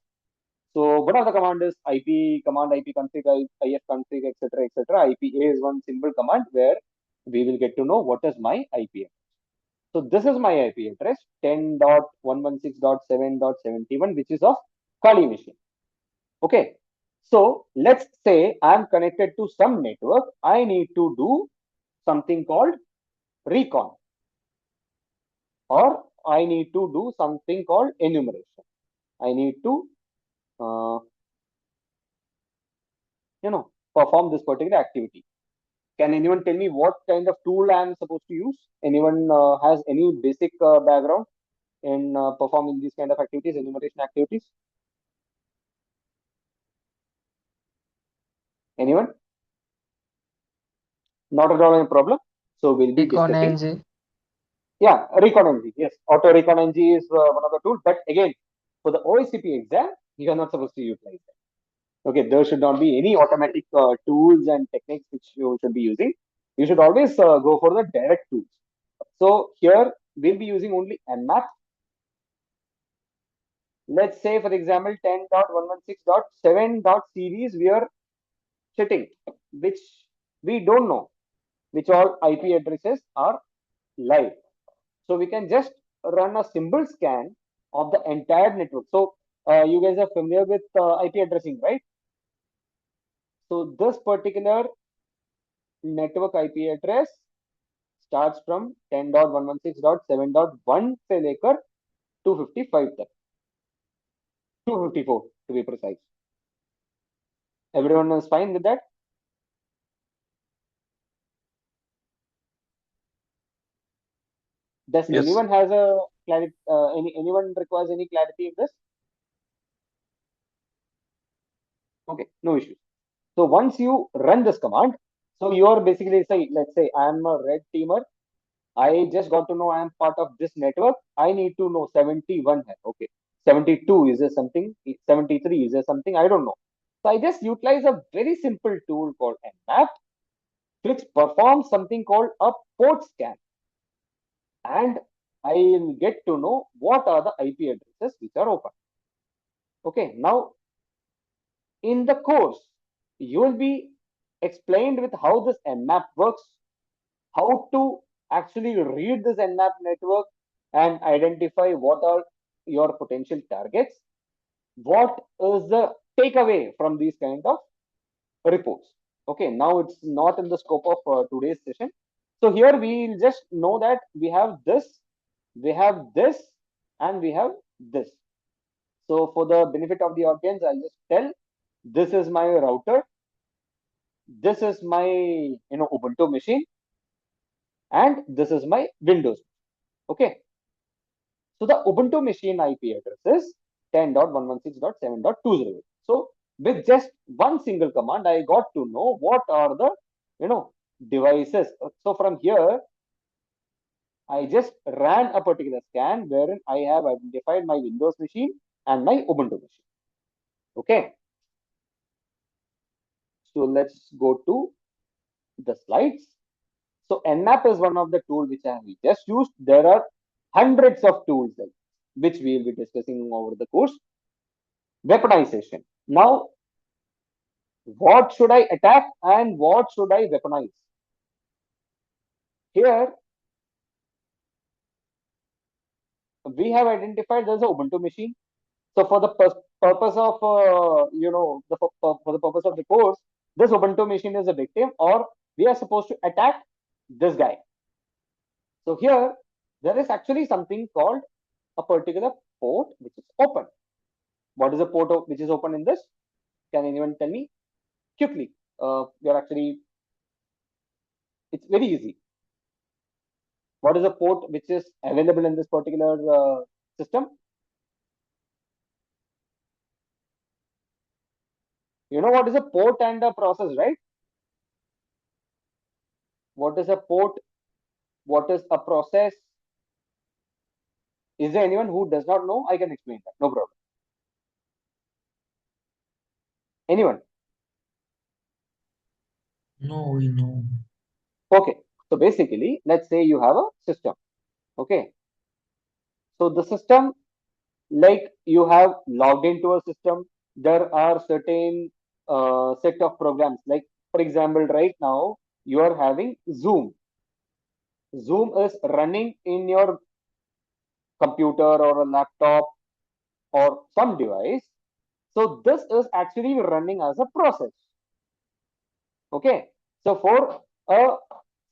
So one of the command is IP command, IP config, IF config, etc., etc. IPA is one simple command where we will get to know what is my IP address. So this is my IP address 10.116.7.71, which is of Kali machine. Okay. So let's say I'm connected to some network. I need to do something called recon, or I need to do something called enumeration. I need to, uh, perform this particular activity. Can anyone tell me what kind of tool I am supposed to use? Anyone has any basic background in performing these kind of activities, enumeration activities? Anyone? Not at all a problem. So we'll be Recon discussing. NG. Yeah, Recon NG. Yes, Auto Recon NG is one of the tools. But again, for the OSCP exam, you are not supposed to utilize that. Okay, there should not be any automatic tools and techniques which you should be using. You should always go for the direct tools. So here we'll be using only Nmap. Let's say, for example, 10.116.7. We are sitting, which we don't know which all IP addresses are live. So we can just run a symbol scan of the entire network. So you guys are familiar with IP addressing, right? So this particular network IP address starts from 10.116.7.1 से लेकर 255 तक, 254 to be precise. Everyone is fine with that? Does Yes. anyone has a clarity? Anyone requires any clarity in this? Okay, no issues. So once you run this command, so you are basically say, let's say I am a red teamer. I just got to know I am part of this network. I need to know 71 hai. Okay. 72 is there something? 73 is there something? I don't know. So I just utilize a very simple tool called Nmap, which performs something called a port scan. And I will get to know what are the IP addresses which are open. Okay. Now in the course, you will be explained with how this Nmap works, how to actually read this Nmap network and identify what are your potential targets, what is the takeaway from these kind of reports. Okay, now it's not in the scope of today's session. So here we'll just know that we have this, and we have this. So for the benefit of the audience, I'll just tell this is my router, this is my Ubuntu machine, and this is my Windows. Okay. So the Ubuntu machine IP address is 10.116.7.20. So with just one single command, I got to know what are the devices. So from here, I just ran a particular scan wherein I have identified my Windows machine and my Ubuntu machine. Okay. So let's go to the slides. So Nmap is one of the tools which I have just used. There are hundreds of tools which we will be discussing over the course. Weaponization. Now, what should I attack and what should I weaponize? Here, we have identified there's a Ubuntu machine. So for the purpose of for the purpose of the course, this Ubuntu machine is a victim, or we are supposed to attack this guy. So here, there is actually something called a particular port which is open. What is the port which is open in this? Can anyone tell me quickly? You're actually, it's very easy. What is the port which is available in this particular system? You know what is a port and a process, right? What is a port? What is a process? Is there anyone who does not know? I can explain that. No problem. Anyone? No, we know. Okay, so basically, let's say you have a system. Okay, so the system, like you have logged into a system, there are certain set of programs. Like for example, right now you are having Zoom. Zoom is running in your computer or a laptop or some device. So this is actually running as a process. Okay. So for a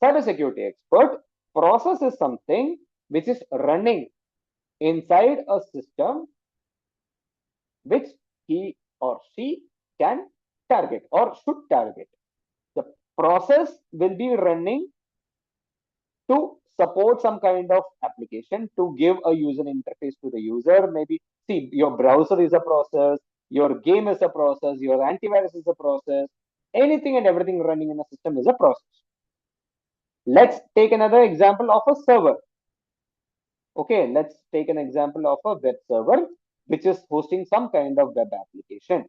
cybersecurity expert, process is something which is running inside a system which he or she can target or should target. The process will be running to support some kind of application, to give a user interface to the user. Maybe, see, your browser is a process, your game is a process, your antivirus is a process. Anything and everything running in a system is a process. Let's take another example of a server. Okay, let's take an example of a web server which is hosting some kind of web application.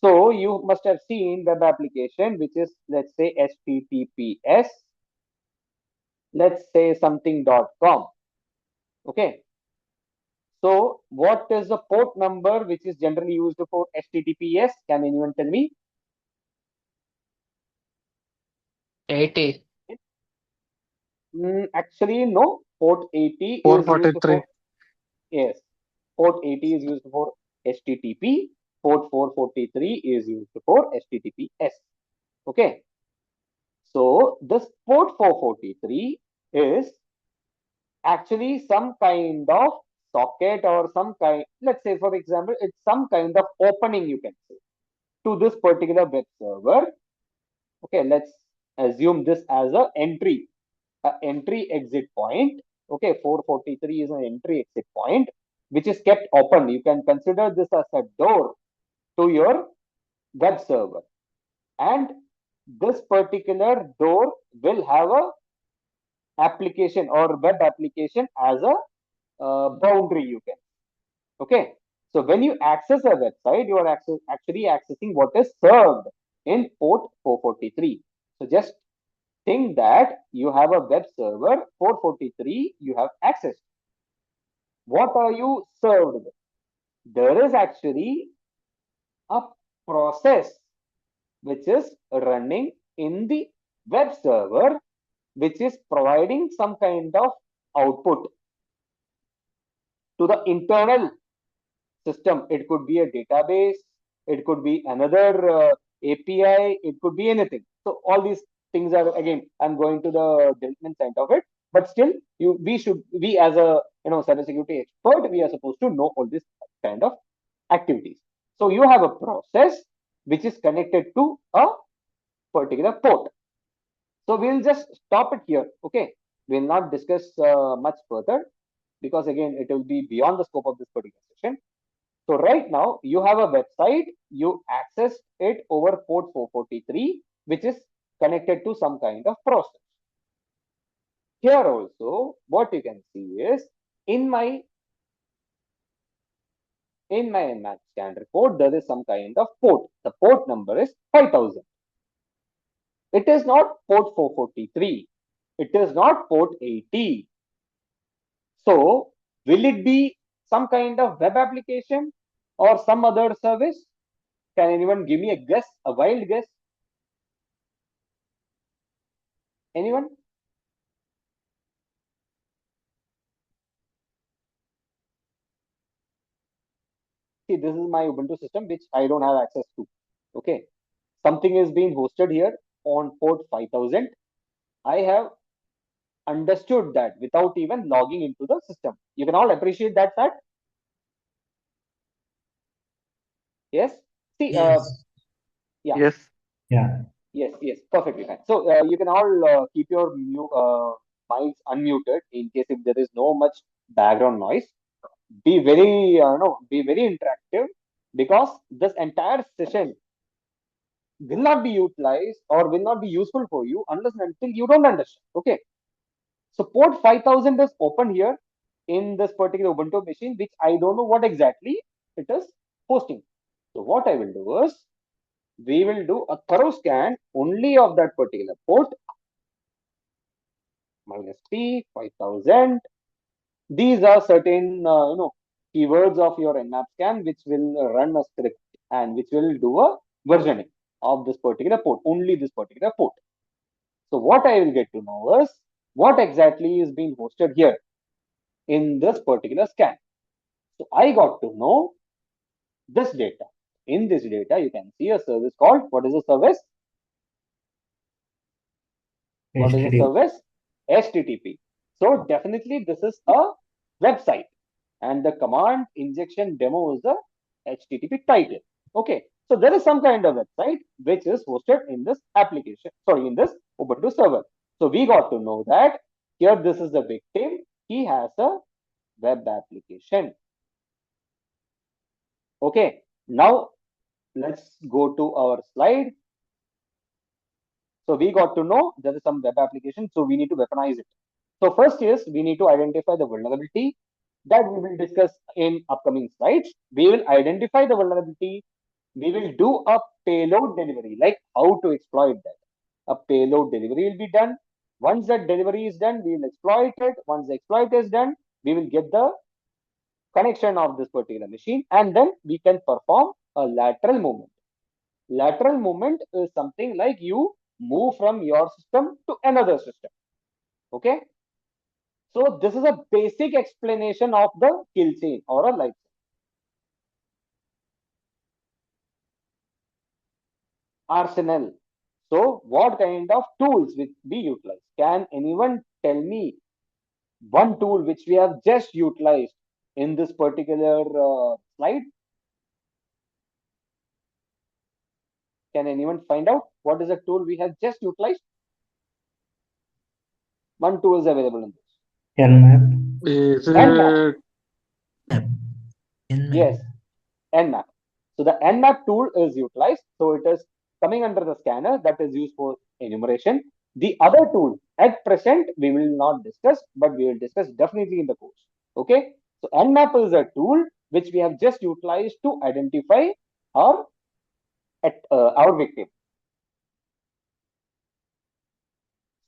So you must have seen web application which is, let's say, HTTPS, let's say something.com. Okay, so what is the port number which is generally used for HTTPS? Can anyone tell me? 80. Actually, no. Port 80 is used 443. for, yes, port 80 is used for HTTP. Port 443 is used for HTTPS. Okay. So this port 443 is actually some kind of socket or some kind, let's say, for example, it's some kind of opening, you can say, to this particular web server. Okay, let's assume this as a entry exit point. Okay, 443 is an entry exit point which is kept open. You can consider this as a door to your web server, and this particular door will have a application or web application as a boundary, you can. Okay, so when you access a website, you are actually accessing what is served in port 443. So just think that you have a web server 443, you have access. What are you served with? There is actually a process which is running in the web server, which is providing some kind of output to the internal system. It could be a database, it could be another API, it could be anything. So all these things are, again, I'm going to the development side of it, but still, we as a cybersecurity expert, we are supposed to know all this kind of activities. So you have a process which is connected to a particular port. So we'll just stop it here. Okay, we'll not discuss much further, because again it will be beyond the scope of this particular session. So right now you have a website, you access it over port 443, which is connected to some kind of process. Here also, what you can see is in my scan report, there is some kind of port. The port number is 5000. It is not port 443. It is not port 80. So will it be some kind of web application or some other service? Can anyone give me a guess, a wild guess? Anyone? See, this is my Ubuntu system, which I don't have access to. Okay. Something is being hosted here on port 5000. I have understood that without even logging into the system. You can all appreciate that fact. Yes. See, Yes. yeah, Yes. Yeah. yes, perfectly fine. So you can all keep your mics unmuted in case if there is no much background noise. Be very, be very interactive, because this entire session will not be utilized or will not be useful for you unless and until you don't understand. Okay. So port 5000 is open here in this particular Ubuntu machine, which I don't know what exactly it is hosting. So what I will do is, we will do a thorough scan only of that particular port. minus P 5000. These are certain keywords of your nmap scan which will run a script and which will do a versioning of this particular port, only this particular port. So what I will get to know is what exactly is being hosted here in this particular scan. So I got to know this data. In this data, you can see a service called, what is the service? What is the HTTP. service? HTTP. So definitely this is a website and the command injection demo is the HTTP title. Okay. So there is some kind of website which is hosted in this application, sorry, in this Ubuntu server. So we got to know that here this is the victim. He has a web application. Okay. Now let's go to our slide. So we got to know there is some web application. So we need to weaponize it. So first is we need to identify the vulnerability that we will discuss in upcoming slides. We will identify the vulnerability. We will do a payload delivery, like how to exploit that. A payload delivery will be done. Once that delivery is done, we will exploit it. Once the exploit is done, we will get the connection of this particular machine and then we can perform a lateral movement. Lateral movement is something like you move from your system to another system. Okay. So this is a basic explanation of the kill chain or a life chain. Arsenal. So what kind of tools which we utilize? Can anyone tell me one tool which we have just utilized in this particular slide? Can anyone find out what is the tool we have just utilized? One tool is available in this. Nmap. Is Nmap. it Nmap. Nmap. Yes, Nmap. So the Nmap tool is utilized. So it is coming under the scanner that is used for enumeration. The other tool at present we will not discuss, but we will discuss definitely in the course. Okay. So Nmap is a tool which we have just utilized to identify our our victim.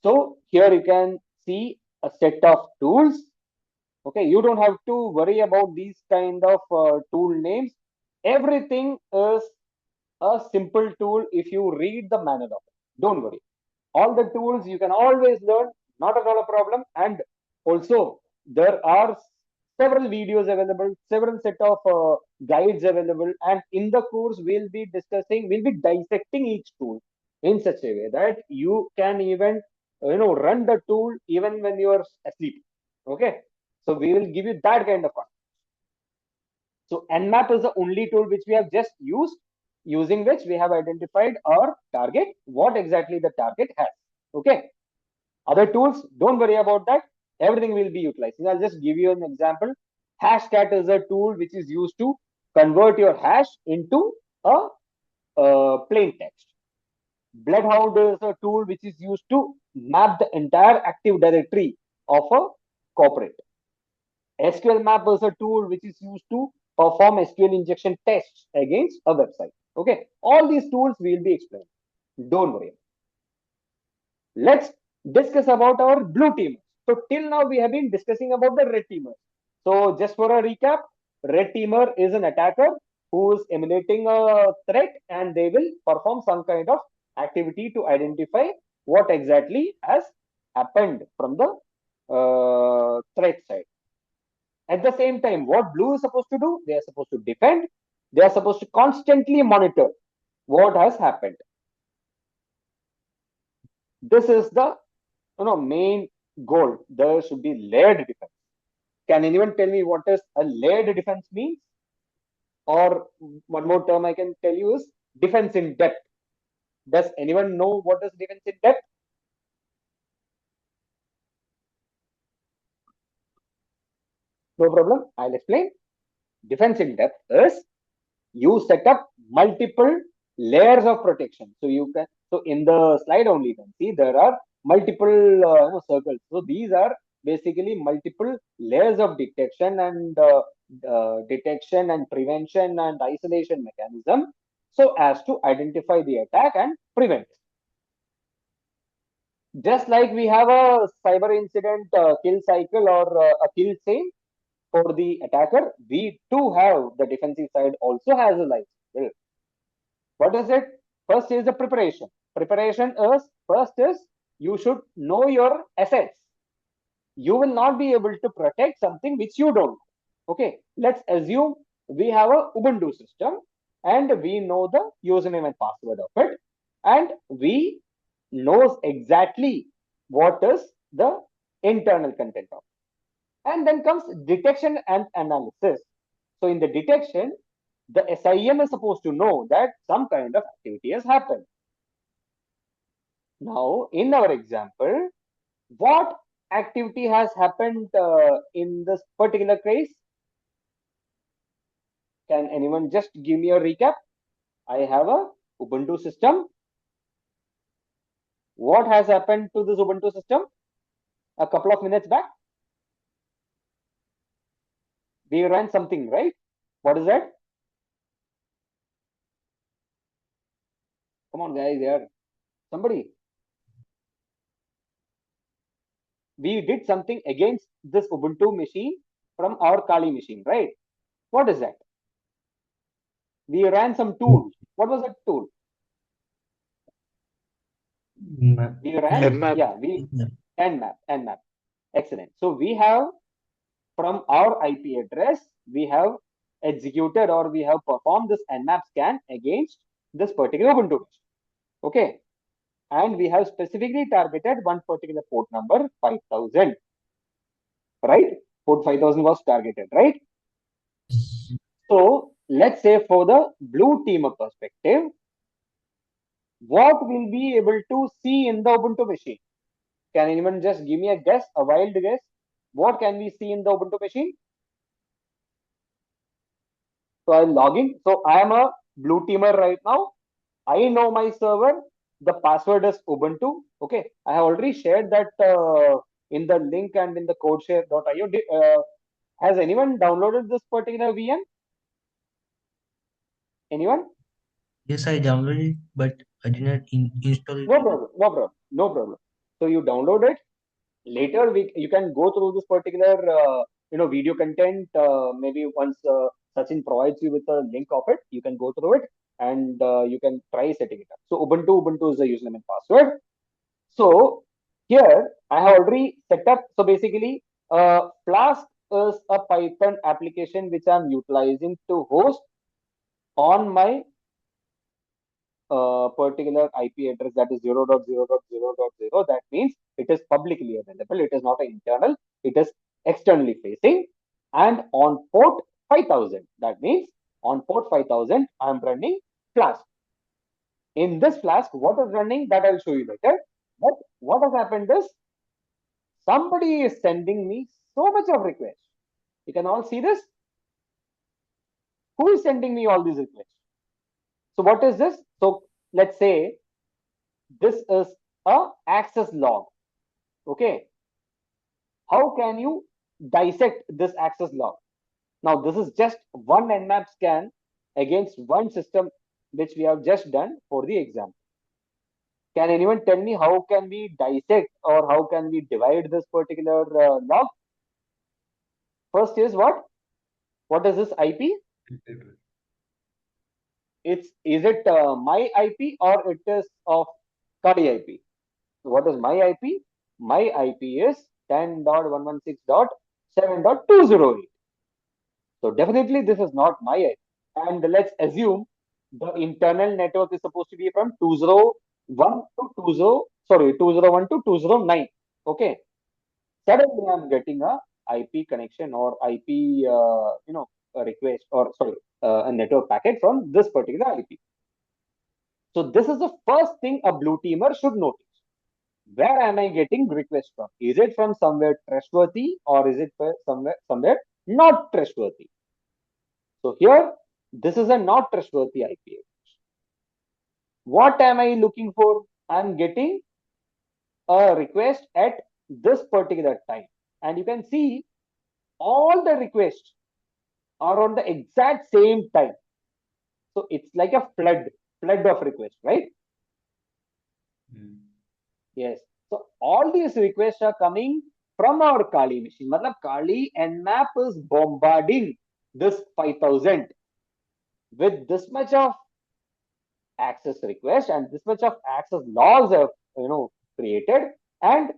So here you can see a set of tools. Okay, you don't have to worry about these kind of tool names. Everything is a simple tool if you read the manual of it. Don't worry. All the tools you can always learn, not at all a problem. And also, there are several videos available, several set of guides available. And in the course, we'll be dissecting each tool in such a way that you can even, run the tool even when you are asleep. Okay. So we will give you that kind of content. So Nmap is the only tool which we have just used, using which we have identified our target, what exactly the target has. Okay. Other tools, don't worry about that. Everything will be utilized. I'll just give you an example. Hashcat is a tool which is used to convert your hash into a plain text. Bloodhound is a tool which is used to map the entire active directory of a corporate. SQL map is a tool which is used to perform SQL injection tests against a website. Okay, all these tools will be explained. Don't worry. Let's discuss about our blue teamers. So till now we have been discussing about the red teamers. So just for a recap, red teamer is an attacker who is emulating a threat and they will perform some kind of activity to identify what exactly has happened from the threat side. At the same time, what blue is supposed to do? They are supposed to defend. They are supposed to constantly monitor what has happened. This is the main goal. There should be layered defense. Can anyone tell me what is a layered defense means? Or one more term I can tell you is defense in depth. Does anyone know what is defense in depth? No problem. I'll explain. Defense in depth is you set up multiple layers of protection. So you can, so in the slide only you can see there are multiple circles. So these are basically multiple layers of detection and prevention and isolation mechanism, so as to identify the attack and prevent it. Just like we have a cyber incident kill cycle or a kill chain for the attacker, we too have the defensive side also has a life cycle. What is it? First is the preparation. Preparation is first is you should know your assets. You will not be able to protect something which you don't. Okay, let's assume we have a Ubuntu system and we know the username and password of it, and we knows exactly what is the internal content of it. And then comes detection and analysis. So in the detection, the SIM is supposed to know that some kind of activity has happened. Now, in our example, what activity has happened in this particular case? Can anyone just give me a recap? I have a Ubuntu system. What has happened to this Ubuntu system a couple of minutes back? We ran something, right? What is that? Come on, guys, here. Somebody. We did something against this Ubuntu machine from our Kali machine, right? What is that? We ran some tool. What was that tool? We ran, Mmap. yeah, we Nmap. Excellent. So we have from our IP address, we have executed or we have performed this Nmap scan against this particular Ubuntu machine. Okay. And we have specifically targeted one particular port number 5000. Right? Port 5000 was targeted, right? So let's say for the blue team perspective, what will be able to see in the Ubuntu machine? Can anyone just give me a guess, a wild guess? What can we see in the Ubuntu machine? So I'm logging. So I am a blue teamer right now. I know my server. The password is Ubuntu. Okay. I have already shared that in the link and in the codeshare.io. Has anyone downloaded this particular VM? Anyone? Yes, I downloaded it, but I did not install it. No problem. No problem. No problem. So you download it. Later, you can go through this particular video content. Maybe once Sachin provides you with a link of it, you can go through it and you can try setting it up. So Ubuntu is the username and password. So here I have already set up. So basically, Flask is a Python application which I'm utilizing to host on my particular IP address, that is 0.0.0.0. That means it is publicly available. It is not an internal. It is externally facing. And on port 5000, that means on port 5000, I am running Flask. In this Flask, what is running, that I'll show you later. But what has happened is somebody is sending me so much of requests. You can all see this. Who is sending me all these requests? So what is this? So let's say this is a access log. Okay. How can you dissect this access log? Now, this is just one Nmap scan against one system, which we have just done for the example. Can anyone tell me how can we dissect or how can we divide this particular log? First is what? What is this IP? Is it my IP or it is of Kali IP? What is my IP? My IP is 10.116.7.208. So definitely this is not my IP. And let's assume the internal network is supposed to be from 201 to 201 to 209. Okay. Suddenly I'm getting a IP connection or IP, a request or sorry, a network packet from this particular IP. So this is the first thing a blue teamer should notice. Where am I getting request from? Is it from somewhere trustworthy or is it somewhere not trustworthy? So here, this is a not trustworthy IP address. What am I looking for? I'm getting a request at this particular time. And you can see all the requests are on the exact same time. So it's like a flood of requests, right? Yes. So all these requests are coming from our Kali machine. Matlab Kali Nmap is bombarding this 5000 with this much of access request and this much of access logs are created. And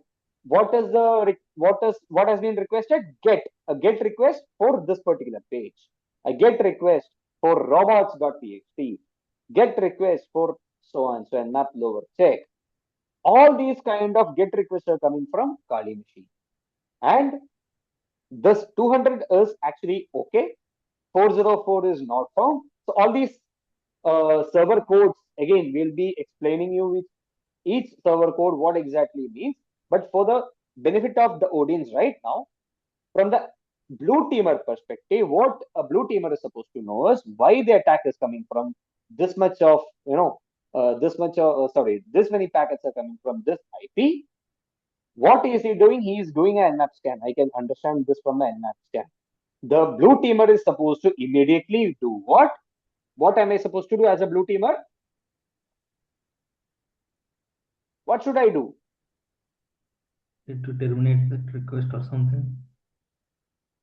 what has been requested? A get request for this particular page, a get request for robots.txt, get request for so on so and map lower check. All these kind of get requests are coming from Kali machine. And this 200 is actually okay, 404 is not found. So all these server codes, again we'll be explaining you with each server code what exactly means. But for the benefit of the audience right now, from the blue teamer perspective, what a blue teamer is supposed to know is why the attack is coming from this much of this many packets are coming from this IP. What is he doing? He is doing an nmap scan. I can understand this from an nmap scan. The blue teamer is supposed to immediately do what? What am I supposed to do as a blue teamer? What should I do? To terminate that request or something.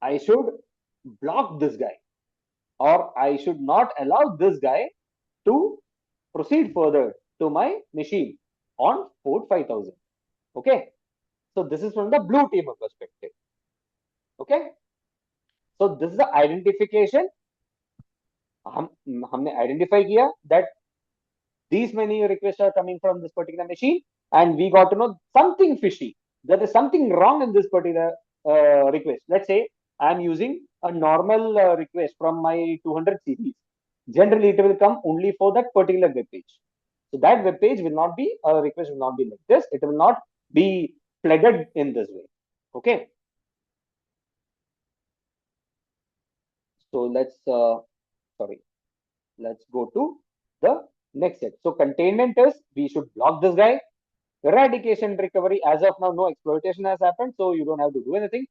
I should block this guy, or I should not allow this guy to proceed further to my machine on port 5000. Okay. So this is from the blue teamer perspective. Okay. So this is the identification. हमने identify किया that these many requests are coming from this particular machine, and we got to know something fishy. There is something wrong in this particular request. Let's say I'm using a normal request from my 200 series. Generally, it will come only for that particular web page. So that web page will not be, a request will not be like this. It will not be flooded in this way. Okay. So let's go to the next step. So containment is, we should block this guy. Eradication recovery, as of now, no exploitation has happened, so you don't have to do anything.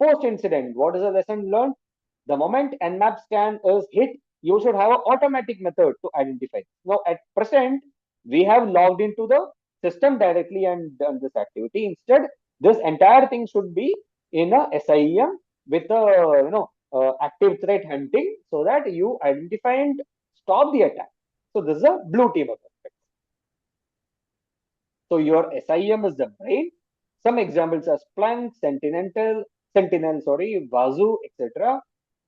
Post incident, what is the lesson learned? The moment nmap scan is hit, you should have an automatic method to identify. Now, at present, we have logged into the system directly and done this activity. Instead, this entire thing should be in a SIEM with a active threat hunting, so that you identify and stop the attack. So this is a blue team perspective. So your SIEM is the brain. Some examples are Splunk, Sentinel, Wazoo, etc.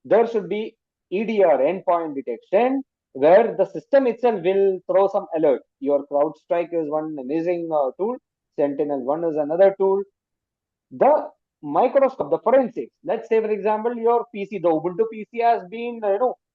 There should be EDR, endpoint detection, where the system itself will throw some alert. Your CrowdStrike is one amazing tool. Sentinel-1 is another tool. The microscope, the forensics. Let's say, for example, your PC, the Ubuntu PC has been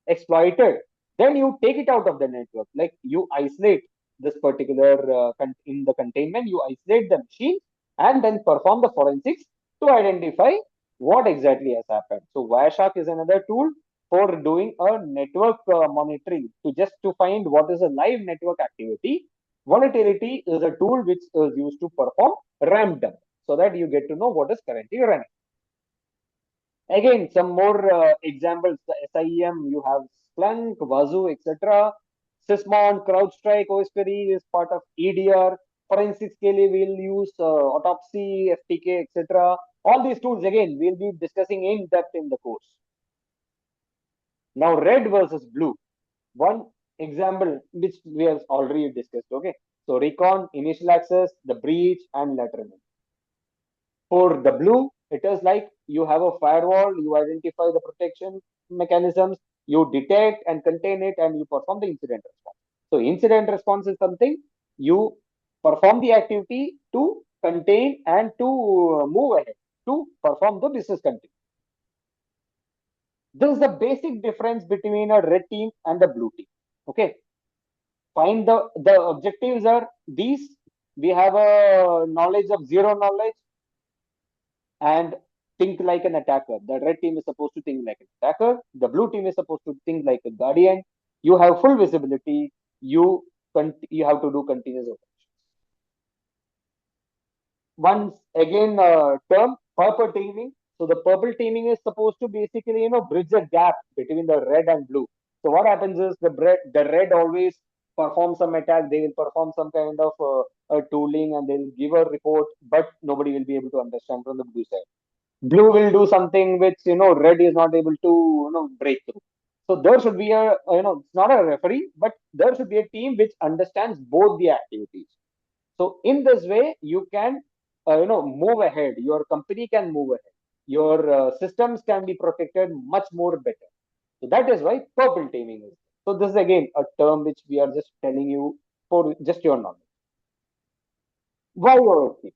exploited. Then you take it out of the network. Like you isolate this particular in the containment, you isolate the machine and then perform the forensics to identify what exactly has happened. So Wireshark is another tool for doing a network monitoring to find what is a live network activity. Volatility is a tool which is used to perform RAM dump, so that you get to know what is currently running. Again, some more examples. The SIEM, you have Splunk, Wazoo, etc. Sysmon, CrowdStrike, OSPery is part of EDR. Forensics के लिए we'll use Autopsy, FTK, etc. All these tools, again, we'll be discussing in depth in the course. Now, red versus blue. One example which we have already discussed. Okay. So, recon, initial access, the breach, and lateral. For the blue, it is like you have a firewall, you identify the protection mechanisms, you detect and contain it, and you perform the incident response. So incident response is something you perform the activity to contain and to move ahead, to perform the business continuity. This is the basic difference between a red team and the blue team. Okay. Find the objectives are these. We have a knowledge of zero knowledge and think like an attacker. The red team is supposed to think like an attacker. The blue team is supposed to think like a guardian. You have full visibility. You have to do continuous operations. Once again, term purple teaming. So the purple teaming is supposed to basically bridge the gap between the red and blue. So what happens is the red always perform some attack, they will perform some kind of tooling, and they'll give a report, but nobody will be able to understand from the blue side. Blue will do something which red is not able to break through. So there should be it's not a referee, but there should be a team which understands both the activities. So in this way, you can move ahead. Your company can move ahead. Your systems can be protected much more better. So that is why purple teaming is. So this is again a term which we are just telling you for just your knowledge. Why OSP?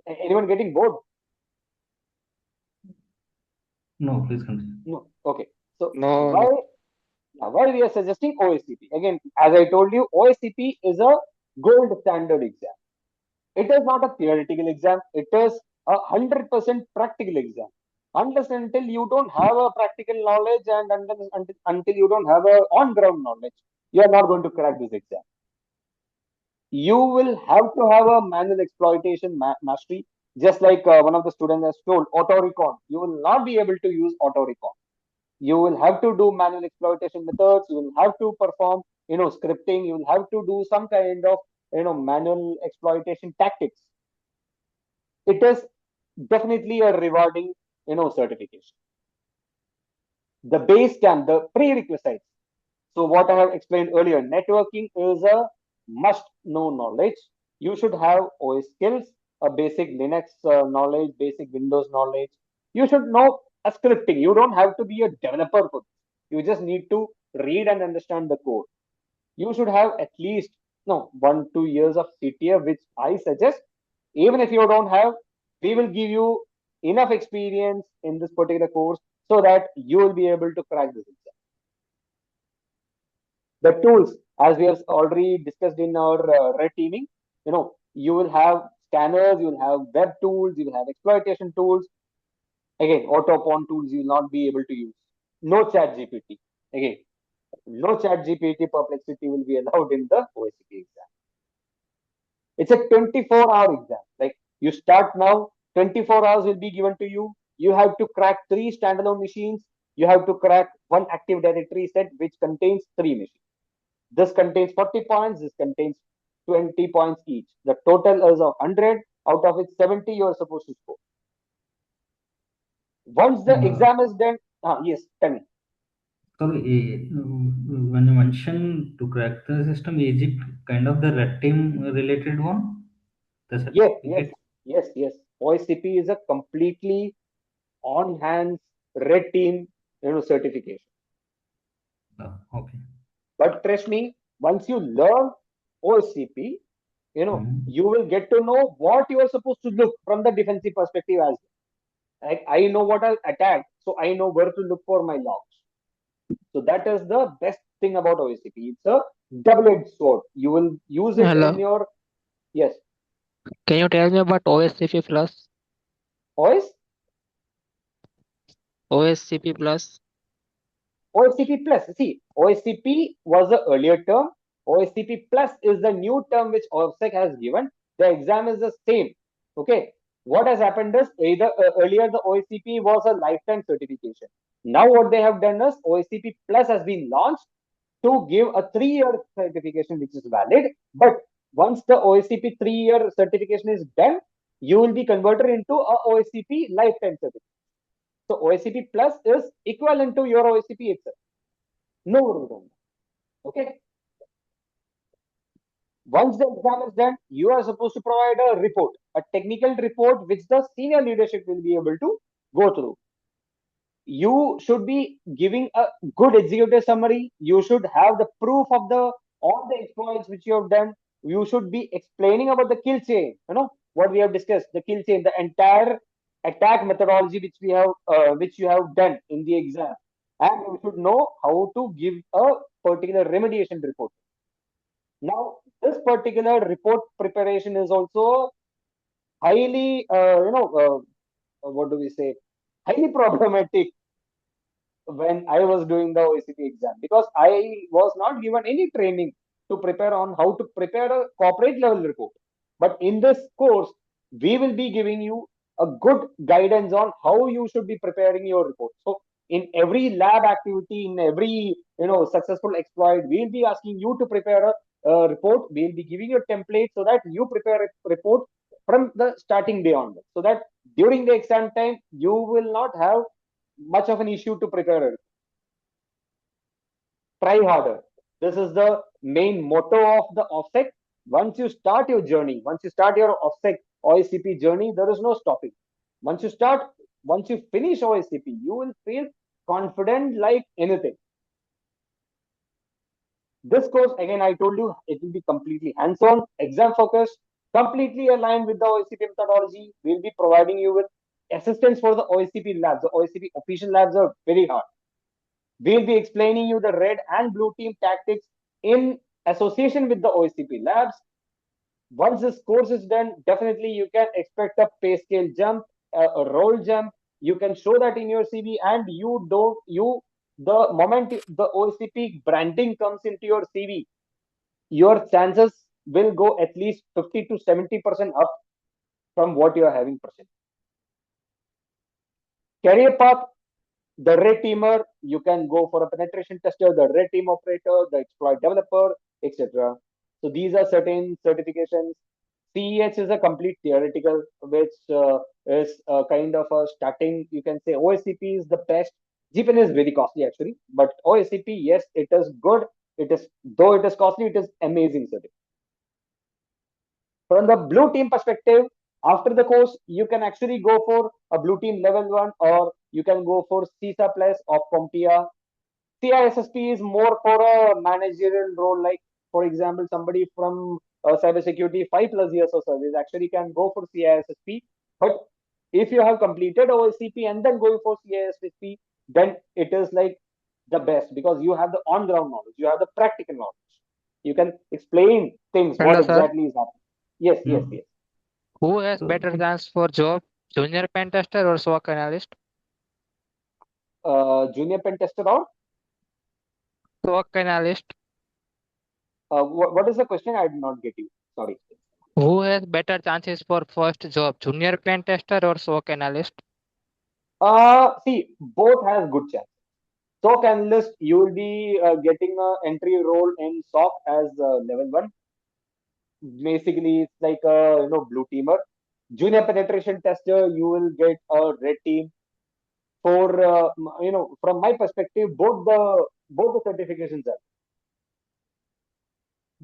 Anyone getting bored? No, please continue. No. Okay. So No, why no. why we are suggesting OSCP? Again, as I told you, OSCP is a gold standard exam. It is not a theoretical exam. It is 100% practical exam. Unless until you don't have a practical knowledge, and until you don't have a on-ground knowledge, you are not going to crack this exam. You will have to have a manual exploitation mastery, just like one of the students has told, auto recon. You will not be able to use auto recon. You will have to do manual exploitation methods. You will have to perform scripting. You will have to do some kind of manual exploitation tactics. It is definitely a rewarding certification. The base camp, the prerequisites. So what I have explained earlier, networking is a must know knowledge. You should have OS skills, a basic Linux knowledge, basic Windows knowledge. You should know a scripting. You don't have to be a developer for this. You just need to read and understand the code. You should have at least 1-2 years of CTA, which I suggest. Even if you don't have, we will give you enough experience in this particular course so that you will be able to crack this exam. The tools, as we have already discussed in our red teaming, you will have scanners, you will have web tools, you will have exploitation tools. Again, auto pawn tools you will not be able to use. No chat GPT. Again, no chat GPT perplexity will be allowed in the OSCP exam. It's a 24-hour exam. Like, you start now, 24 hours will be given to you. You have to crack 3 standalone machines. You have to crack 1 Active Directory set which contains 3 machines. This contains 40 points. This contains 20 points each. The total is of 100, out of which 70 you are supposed to score. Once the Uh, exam is done, yes, tell me. Sorry, when you mentioned to crack the system, is it kind of the red team related one? The Yes, yes, certificate? yes. OSCP is a completely on hands red team certification. Okay. But trust me, once you learn OSCP, Mhm. you will get to know what you are supposed to look from the defensive perspective as well. Like, I know what I'll attack, so I know where to look for my logs. So that is the best thing about OSCP. It's a double-edged sword. You will use it in Hello. your, yes, Can you tell me about OSCP Plus? OS, OSCP Plus? OSCP Plus. See, OSCP was the earlier term. OSCP Plus is the new term which OFSEC has given. The exam is the same. Okay. What has happened is, either earlier the OSCP was a lifetime certification. Now what they have done is OSCP Plus has been launched to give a 3-year certification which is valid. But once the OSCP 3-year certification is done, you will be converted into a OSCP lifetime certificate. So OSCP Plus is equivalent to your OSCP itself. No wrong. Okay. Once the exam is done, you are supposed to provide a report, a technical report, which the senior leadership will be able to go through. You should be giving a good executive summary. You should have the proof of the all the exploits which you have done. You should be explaining about the kill chain. What we have discussed, the kill chain, the entire attack methodology which you have done in the exam, and you should know how to give a particular remediation report. Now, this particular report preparation is also highly, what do we say, highly problematic when I was doing the OECP exam, because I was not given any training to prepare on how to prepare a corporate level report. But in this course, we will be giving you a good guidance on how you should be preparing your report. So in every lab activity, in every successful exploit, we'll be asking you to prepare a report. We'll be giving you a template so that you prepare a report from the starting day onwards, so that during the exam time you will not have much of an issue to prepare it. Try harder. This is the main motto of the OFSEC. Once you start your journey, once you start your OFSEC OSCP journey, there is no stopping. Once you start, once you finish OSCP, you will feel confident like anything. This course, again, I told you, it will be completely hands-on, exam-focused, completely aligned with the OSCP methodology. We'll be providing you with assistance for the OSCP labs. The OSCP official labs are very hard. We'll be explaining you the red and blue team tactics in association with the OSCP labs. Once this course is done, definitely you can expect a pay scale jump, a role jump. You can show that in your CV, and the moment the OSCP branding comes into your CV, your chances will go at least 50 to 70% up from what you are having percent. Career path, the red teamer, you can go for a penetration tester, the red team operator, the exploit developer, etc. So these are certain certifications. CEH is a complete theoretical, which is kind of a starting. You can say OSCP is the best. GPN is very costly actually, but OSCP, yes, it is good. It is, though it is costly, it is amazing certificate. From the blue team perspective, after the course, you can actually go for a blue team level 1, or you can go for CISA plus of CompTIA. CISSP is more for a managerial role, like for example, somebody from cybersecurity 5+ years of service actually can go for CISSP. But if you have completed OSCP and then going for CISSP, then it is like the best, because you have the on ground knowledge, you have the practical knowledge, you can explain things what Hello, sir. exactly is happening. Yes, yes, No. yes. Who has So, better chance for job? Junior pen tester or SOC analyst? Junior pen tester, or SOC analyst. what is the question? I did not get you. Sorry. Who has better chances for first job? Junior pen tester or SOC analyst? See, both has good chance. SOC analyst, you will be getting a entry role in SOC as level 1. Basically, it's like a blue teamer. Junior penetration tester, you will get a red team. For from my perspective, both the certifications are.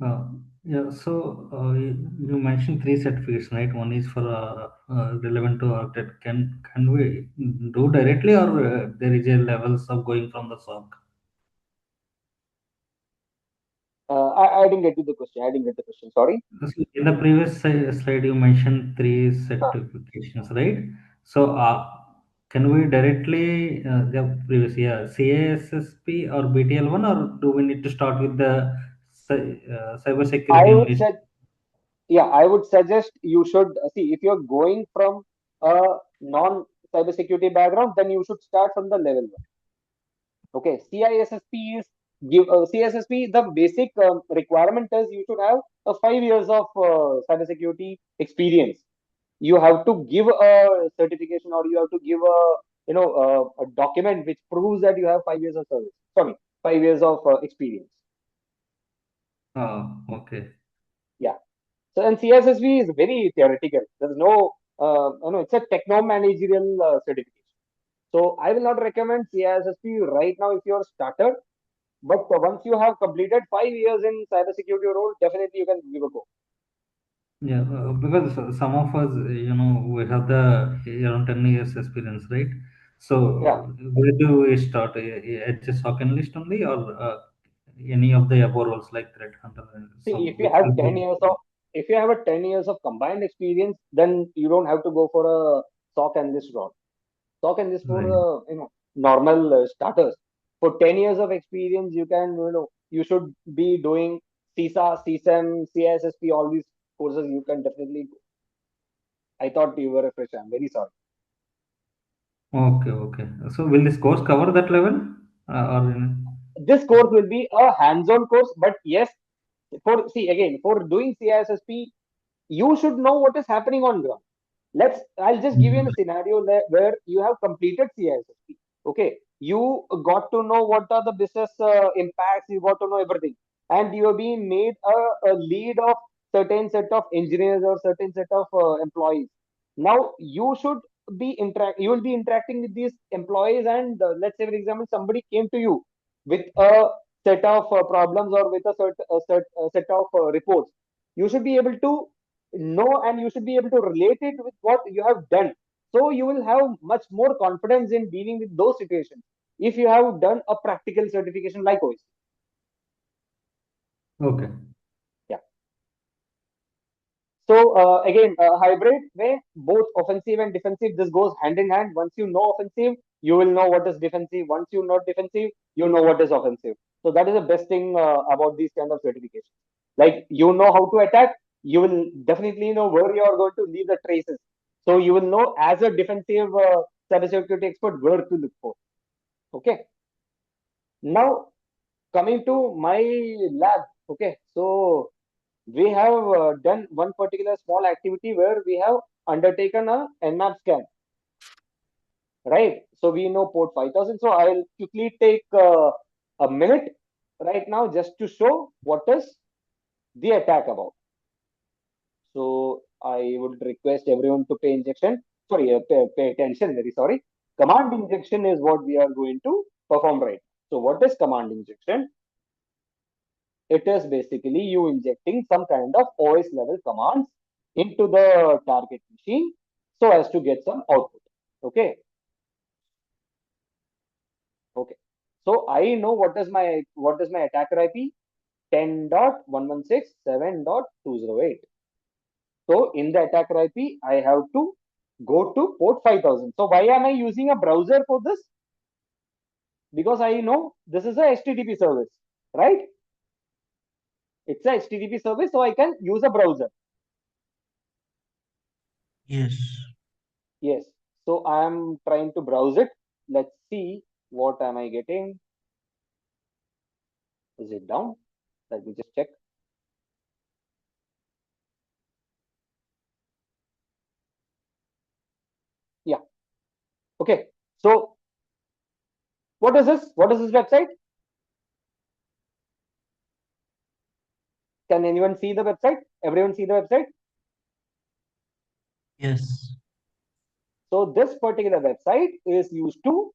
uh, yeah, so you mentioned three certificates, right? One is for relevant to that. Can we do directly, or there is a levels of going from the SOC? I didn't get you the question. I didn't get the question. Sorry. So in the previous slide, you mentioned three Huh. certifications, right? So can we directly the previous year CASSP or BTL one, or do we need to start with the cyber I security would only? say, yeah, I would suggest you should see, if you're going from a non cybersecurity background, then you should start from the level 1. Okay, CISSP is CISSP. The basic requirement is you should have a 5 years of cybersecurity experience. You have to give a certification, or you have to give a document which proves that you have 5 years of service. Sorry, 5 years of experience. Oh, okay. Yeah. So and CISSP is very theoretical. There's no it's a techno managerial certification. So I will not recommend CISSP right now if you're a starter. But once you have completed 5 years in cybersecurity role, definitely you can give a go. Yeah, because some of us, we have the around 10 years experience, right? So Yeah. where do we start? At a SOC analyst only, or any of the above roles like threat hunter? See, So which will be if you have a 10 years of combined experience, then you don't have to go for a SOC analyst role. SOC analyst for right. normal starters. For 10 years of experience, you can you should be doing CISA, CSAM, CISSP, all these courses. You can definitely. I thought you were a fresher. I'm very sorry. Okay, okay. So will this course cover that level? Or This course will be a hands-on course, but yes, for see again, for doing CISSP, you should know what is happening on ground. I'll just give you a scenario where you have completed CISSP. Okay, you got to know what are the business impacts. You got to know everything. and you are being made a lead of certain set of engineers or certain set of employees. Now you will be interacting with these employees, and let's say for example somebody came to you with a set of problems or with a set of reports. You should be able to know, and you should be able to relate it with what you have done. So you will have much more confidence in dealing with those situations if you have done a practical certification like OS. Okay. Yeah. So again, hybrid way, both offensive and defensive. This goes hand in hand. Once you know offensive, you will know what is defensive. Once you know defensive, you know what is offensive. So that is the best thing about these kind of certifications. Like you know how to attack, you will definitely know where you are going to leave the traces. So you will know as a defensive cybersecurity expert where to look for. Okay. Now coming to my lab. Okay. So we have done one particular small activity where we have undertaken a nmap scan, right? So we know port 5000. So I'll quickly take a minute right now just to show what is the attack about. So I would request everyone to pay attention, very sorry. Command injection is what we are going to perform right. So what is command injection? It is basically you injecting some kind of OS level commands into the target machine so as to get some output. Okay. Okay. So I know what is my attacker IP 10.116.7.208. So in the attacker IP, I have to go to port 5000. So why am I using a browser for this? Because I know this is a HTTP service, right? It's a HTTP service, so I can use a browser. Yes. Yes. So I am trying to browse it. Let's see what am I getting. Is it down? Let me just check. Yeah. Okay. So what is this? What is this website? Can anyone see the website? Everyone see the website? Yes. So this particular website is used to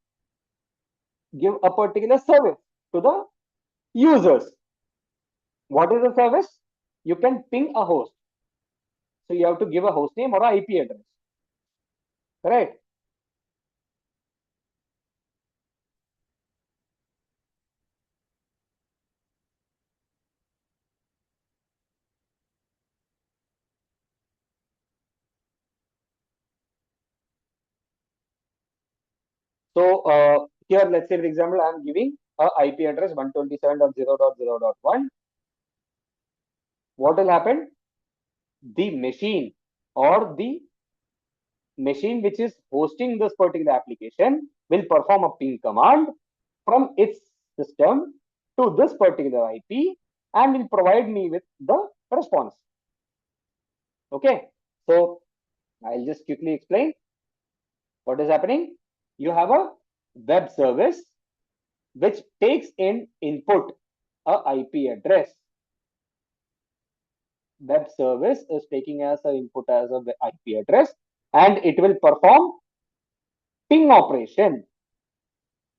give a particular service to the users. What is the service? You can ping a host. So you have to give a host name or a IP address. Correct? So here, let's say for example, I'm giving a IP address 127.0.0.1. What will happen? The machine or the machine which is hosting this particular application will perform a ping command from its system to this particular IP and will provide me with the response. Okay, so I'll just quickly explain what is happening. You have a web service which takes in input a IP address. Web service is taking as an input as a IP address, and it will perform ping operation.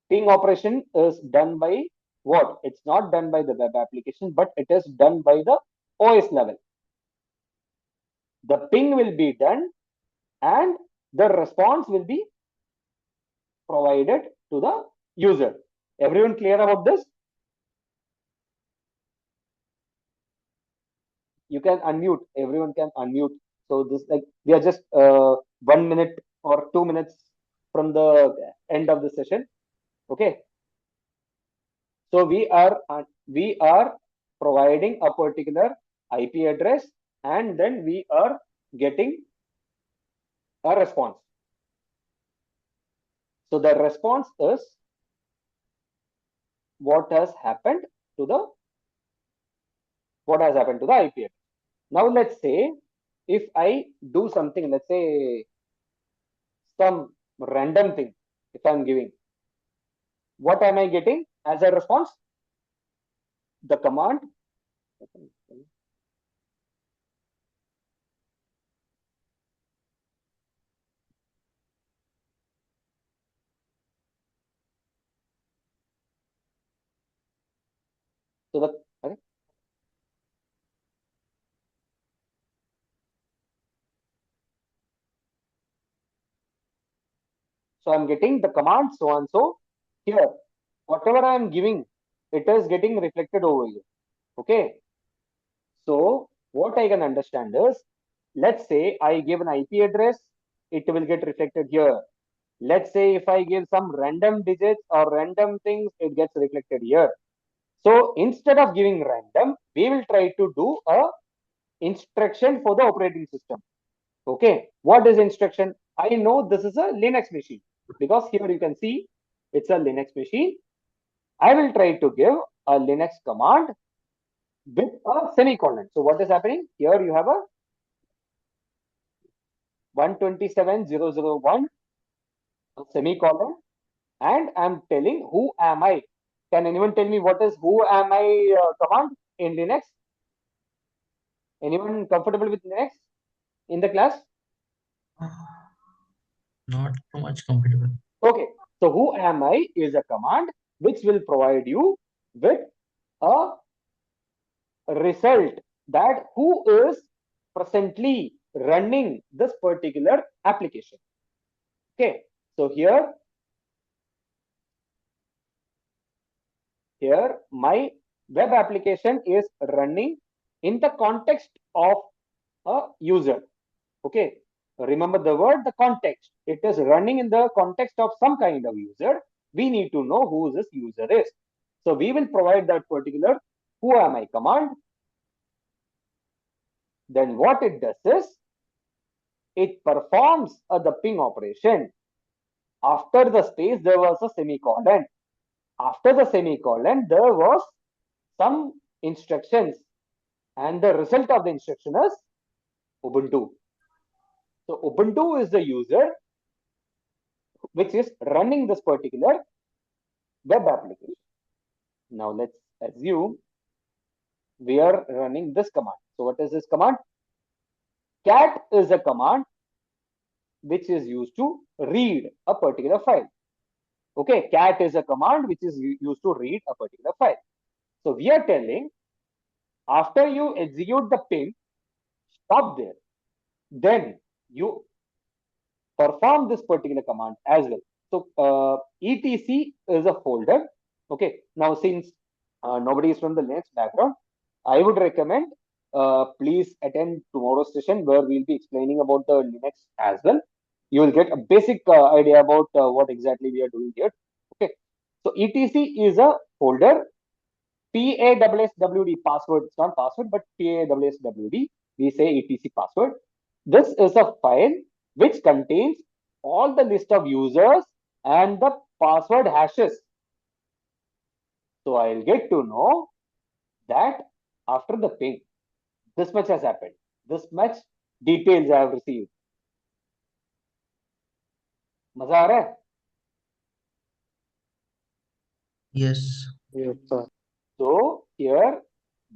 Ping operation is done by what? It's not done by the web application, but it is done by the OS level. The ping will be done and the response will be provided to the user. Everyone clear about this? You can unmute. Everyone can unmute. So this, like, we are just 1 minute or 2 minutes from the end of the session. Okay. So we are providing a particular IP address, and then we are getting a response. So the response is what has happened to the IP address. Now let's say if I do something, let's say some random thing, if I'm giving, what am I getting as a response? The command So the okay. So I'm getting the command so and so here. Whatever I am giving, it is getting reflected over here. Okay. So what I can understand is, let's say I give an IP address, it will get reflected here. Let's say if I give some random digits or random things, it gets reflected here. So instead of giving random, we will try to do a instruction for the operating system. Okay, what is instruction? I know this is a Linux machine because here you can see it's a Linux machine. I will try to give a Linux command with a semicolon. So what is happening? Here you have a 127.0.0.1 semicolon, and I'm telling who am I. Can anyone tell me what is who am I command in Linux? Anyone comfortable with Linux in the class? Not too much comfortable. Okay, so who am I is a command which will provide you with a result that who is presently running this particular application. Okay, so here my web application is running in the context of a user. Okay, remember the word, the context. It is running in the context of some kind of user. We need to know who this user is. So we will provide that particular who am I command. Then what it does is it performs the ping operation. After the space, there was a semicolon. After the semicolon, there was some instructions, and the result of the instruction is Ubuntu. So Ubuntu is the user which is running this particular web application. Now let's assume we are running this command. So what is this command? Cat is a command which is used to read a particular file. Okay, cat is a command which is used to read a particular file. So we are telling after you execute the ping, stop there. Then you perform this particular command as well. So etc is a folder. Okay, now since nobody is from the Linux background, I would recommend please attend tomorrow's session where we'll be explaining about the Linux as well. You will get a basic idea about what exactly we are doing here. Okay, so etc is a folder. PASSWD password. It's not password, but PASSWD. We say etc password. This is a file which contains all the list of users and the password hashes. So I'll get to know that after the ping, this much has happened. This much details I have received. मजा आ रहा है? Yes. Yes, sir. So here,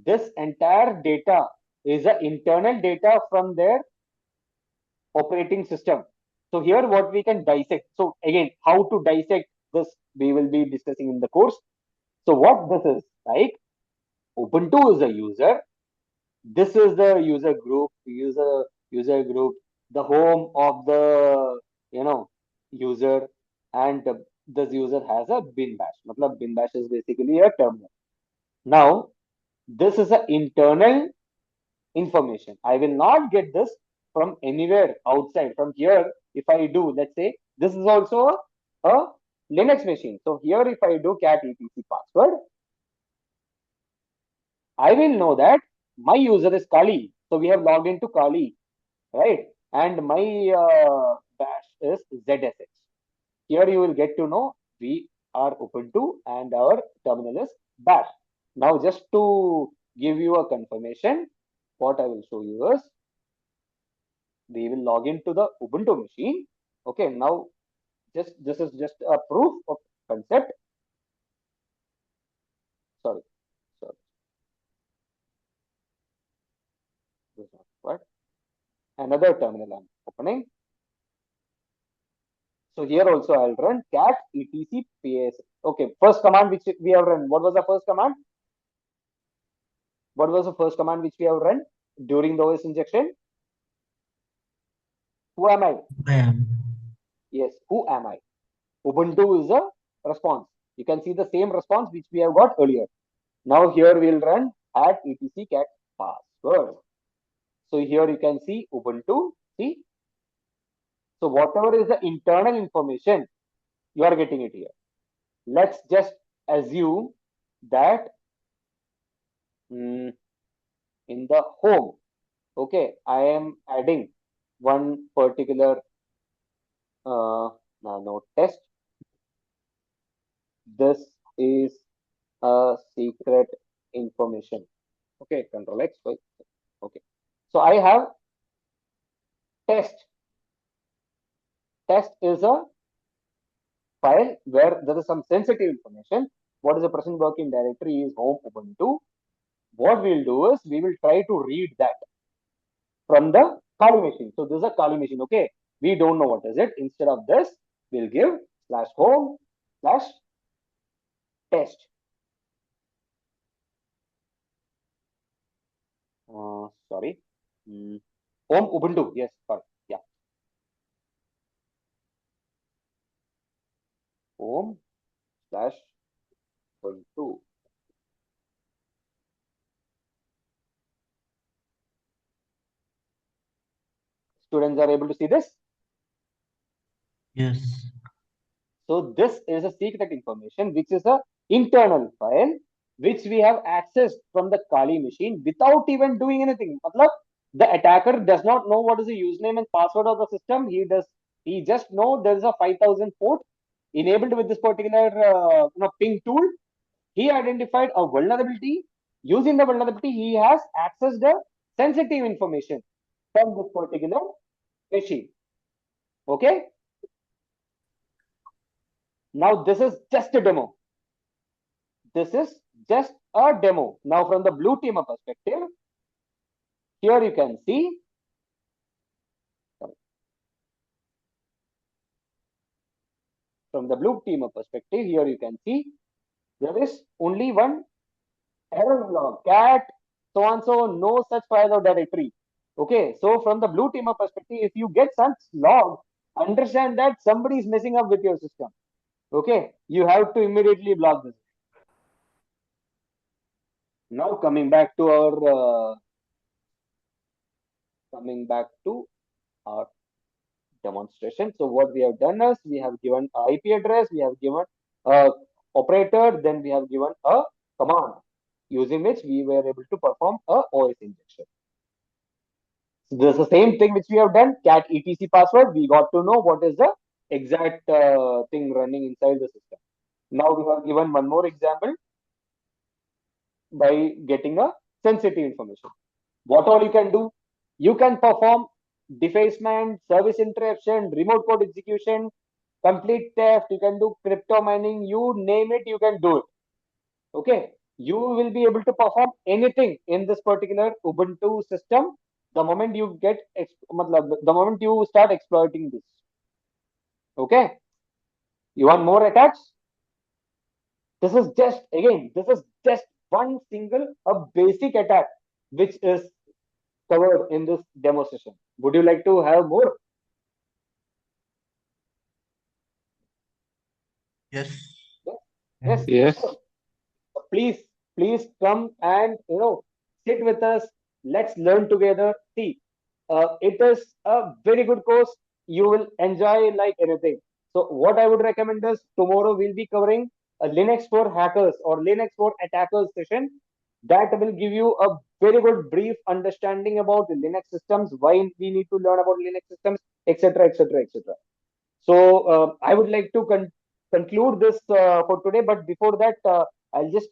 this entire data is the internal data from their operating system. So here what we can dissect. So again, how to dissect this we will be discussing in the course. So what this is like, Ubuntu is a user. This is the user group, user group, the home of the user, and this user has a bin bash. Matlab bin bash is basically a terminal. Now this is an internal information. I will not get this from anywhere outside. From here, if I do, let's say this is also a Linux machine. So here, if I do cat etc password, I will know that my user is Kali. So we have logged into Kali, right? And my bash is ZSH. Here you will get to know we are Ubuntu and our terminal is bash. Now, just to give you a confirmation, what I will show you is we will log into the Ubuntu machine. Okay, now this is just a proof of concept. Sorry, sorry. another terminal I'm opening. So here also I'll run cat etc ps. Okay, first command which we have run. What was the first command? What was the first command which we have run during the OS injection? Who am I? Yes, who am I? Ubuntu is a response. You can see the same response which we have got earlier. Now here we'll run at etc cat password. So here you can see Ubuntu. See, so whatever is the internal information, you are getting it here. Let's just assume that in the home, okay, I am adding one particular no test. This is a secret information. Okay, control X. Okay, so I have test. Test is a file where there is some sensitive information. What is the present working directory is home Ubuntu. What we'll do is we will try to read that from the Kali machine. So this is a Kali machine. Okay, we don't know what is it. Instead of this, we'll give /home/ test. Sorry, home Ubuntu. Yes, sorry. Yeah, home/Ubuntu. Students are able to see this. Yes. So this is a secret information, which is a internal file which we have accessed from the Kali machine without even doing anything. Matlab, the attacker does not know what is the username and password of the system. He just know there is a 5000 port enabled with this particular ping tool. He identified a vulnerability. Using the vulnerability, he has accessed the sensitive information from this particular machine. Okay. Now this is just a demo. This is just a demo. Now from the blue teamer perspective, here you can see, from the blue teamer perspective, here you can see there is only one error log, cat so and so, no such file or directory. Okay, so from the blue teamer perspective, if you get such log, understand that somebody is messing up with your system. Okay, you have to immediately block this. Now coming back to our demonstration. So what we have done is we have given a IP address, we have given a operator, then we have given a command using which we were able to perform a OS injection. So this is the same thing which we have done, cat etc password. We got to know what is the exact thing running inside the system. Now we have given one more example by getting a sensitive information. What all you can do? You can perform defacement, service interruption, remote code execution, complete theft. You can do crypto mining. You name it, you can do it. Okay. You will be able to perform anything in this particular Ubuntu system the moment you the moment you start exploiting this. Okay. You want more attacks? This is just one single a basic attack which is covered in this demo session. Would you like to have more? Yes. Yes. Yes. Sure. Please, please come and sit with us. Let's learn together. See, it is a very good course. You will enjoy like anything. So, what I would recommend is tomorrow we'll be covering a Linux for hackers or Linux for attackers session that will give you a very good brief understanding about the Linux systems, why we need to learn about Linux systems, etc., etc., etc. So I would like to conclude this for today, but before that, I'll just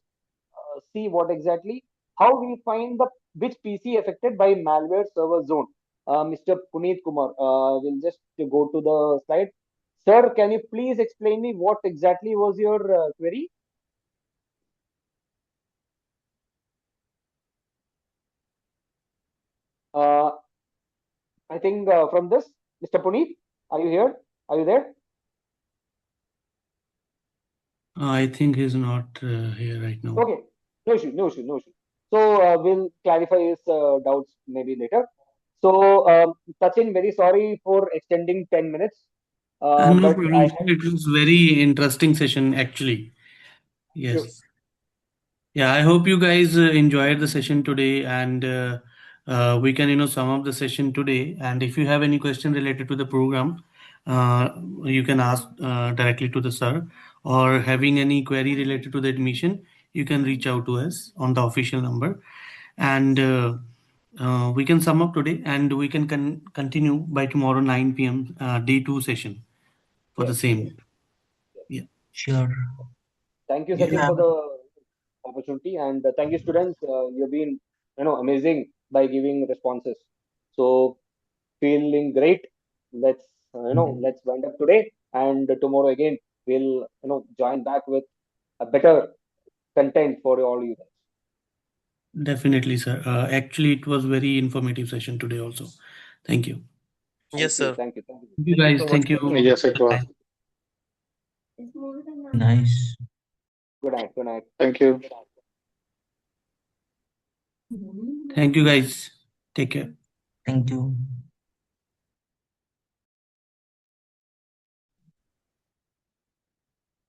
see what exactly how we find the which PC affected by malware server zone. Mr. Puneet Kumar, we'll just go to the slide. Sir, can you please explain me what exactly was your query? Uh, I think from this, Mr. Puneet, are you here? Are you there? I think he's not here right now. Okay, no issue, no issue, no issue. So we'll clarify his doubts maybe later. So Sachin, very sorry for extending 10 minutes, No but I problem. had It was very interesting session actually. sure. Yes. Yeah, I hope you guys enjoyed the session today, and we can sum up the session today. And if you have any question related to the program, uh, you can ask directly to the sir, or having any query related to the admission, you can reach out to us on the official number, and we can sum up today, and we can continue by tomorrow 9 p.m. Day two session for the Yes, yes, same. yes. Yeah, Sure. Thank you, You Sachin, have for the opportunity, and thank you, students. You've been amazing by giving responses. So feeling great. Let's let's wind up today, and tomorrow again we'll join back with a better content for all you guys. definitely, sir. Actually, it was very informative session today also. Thank you. Yes, sir. Thank you, thank you. Thank you, Thank you guys. so much, Thank you. sir. Yes, it was. nice. Good night, good night. Thank you. Thank you, guys. Take care. Thank you.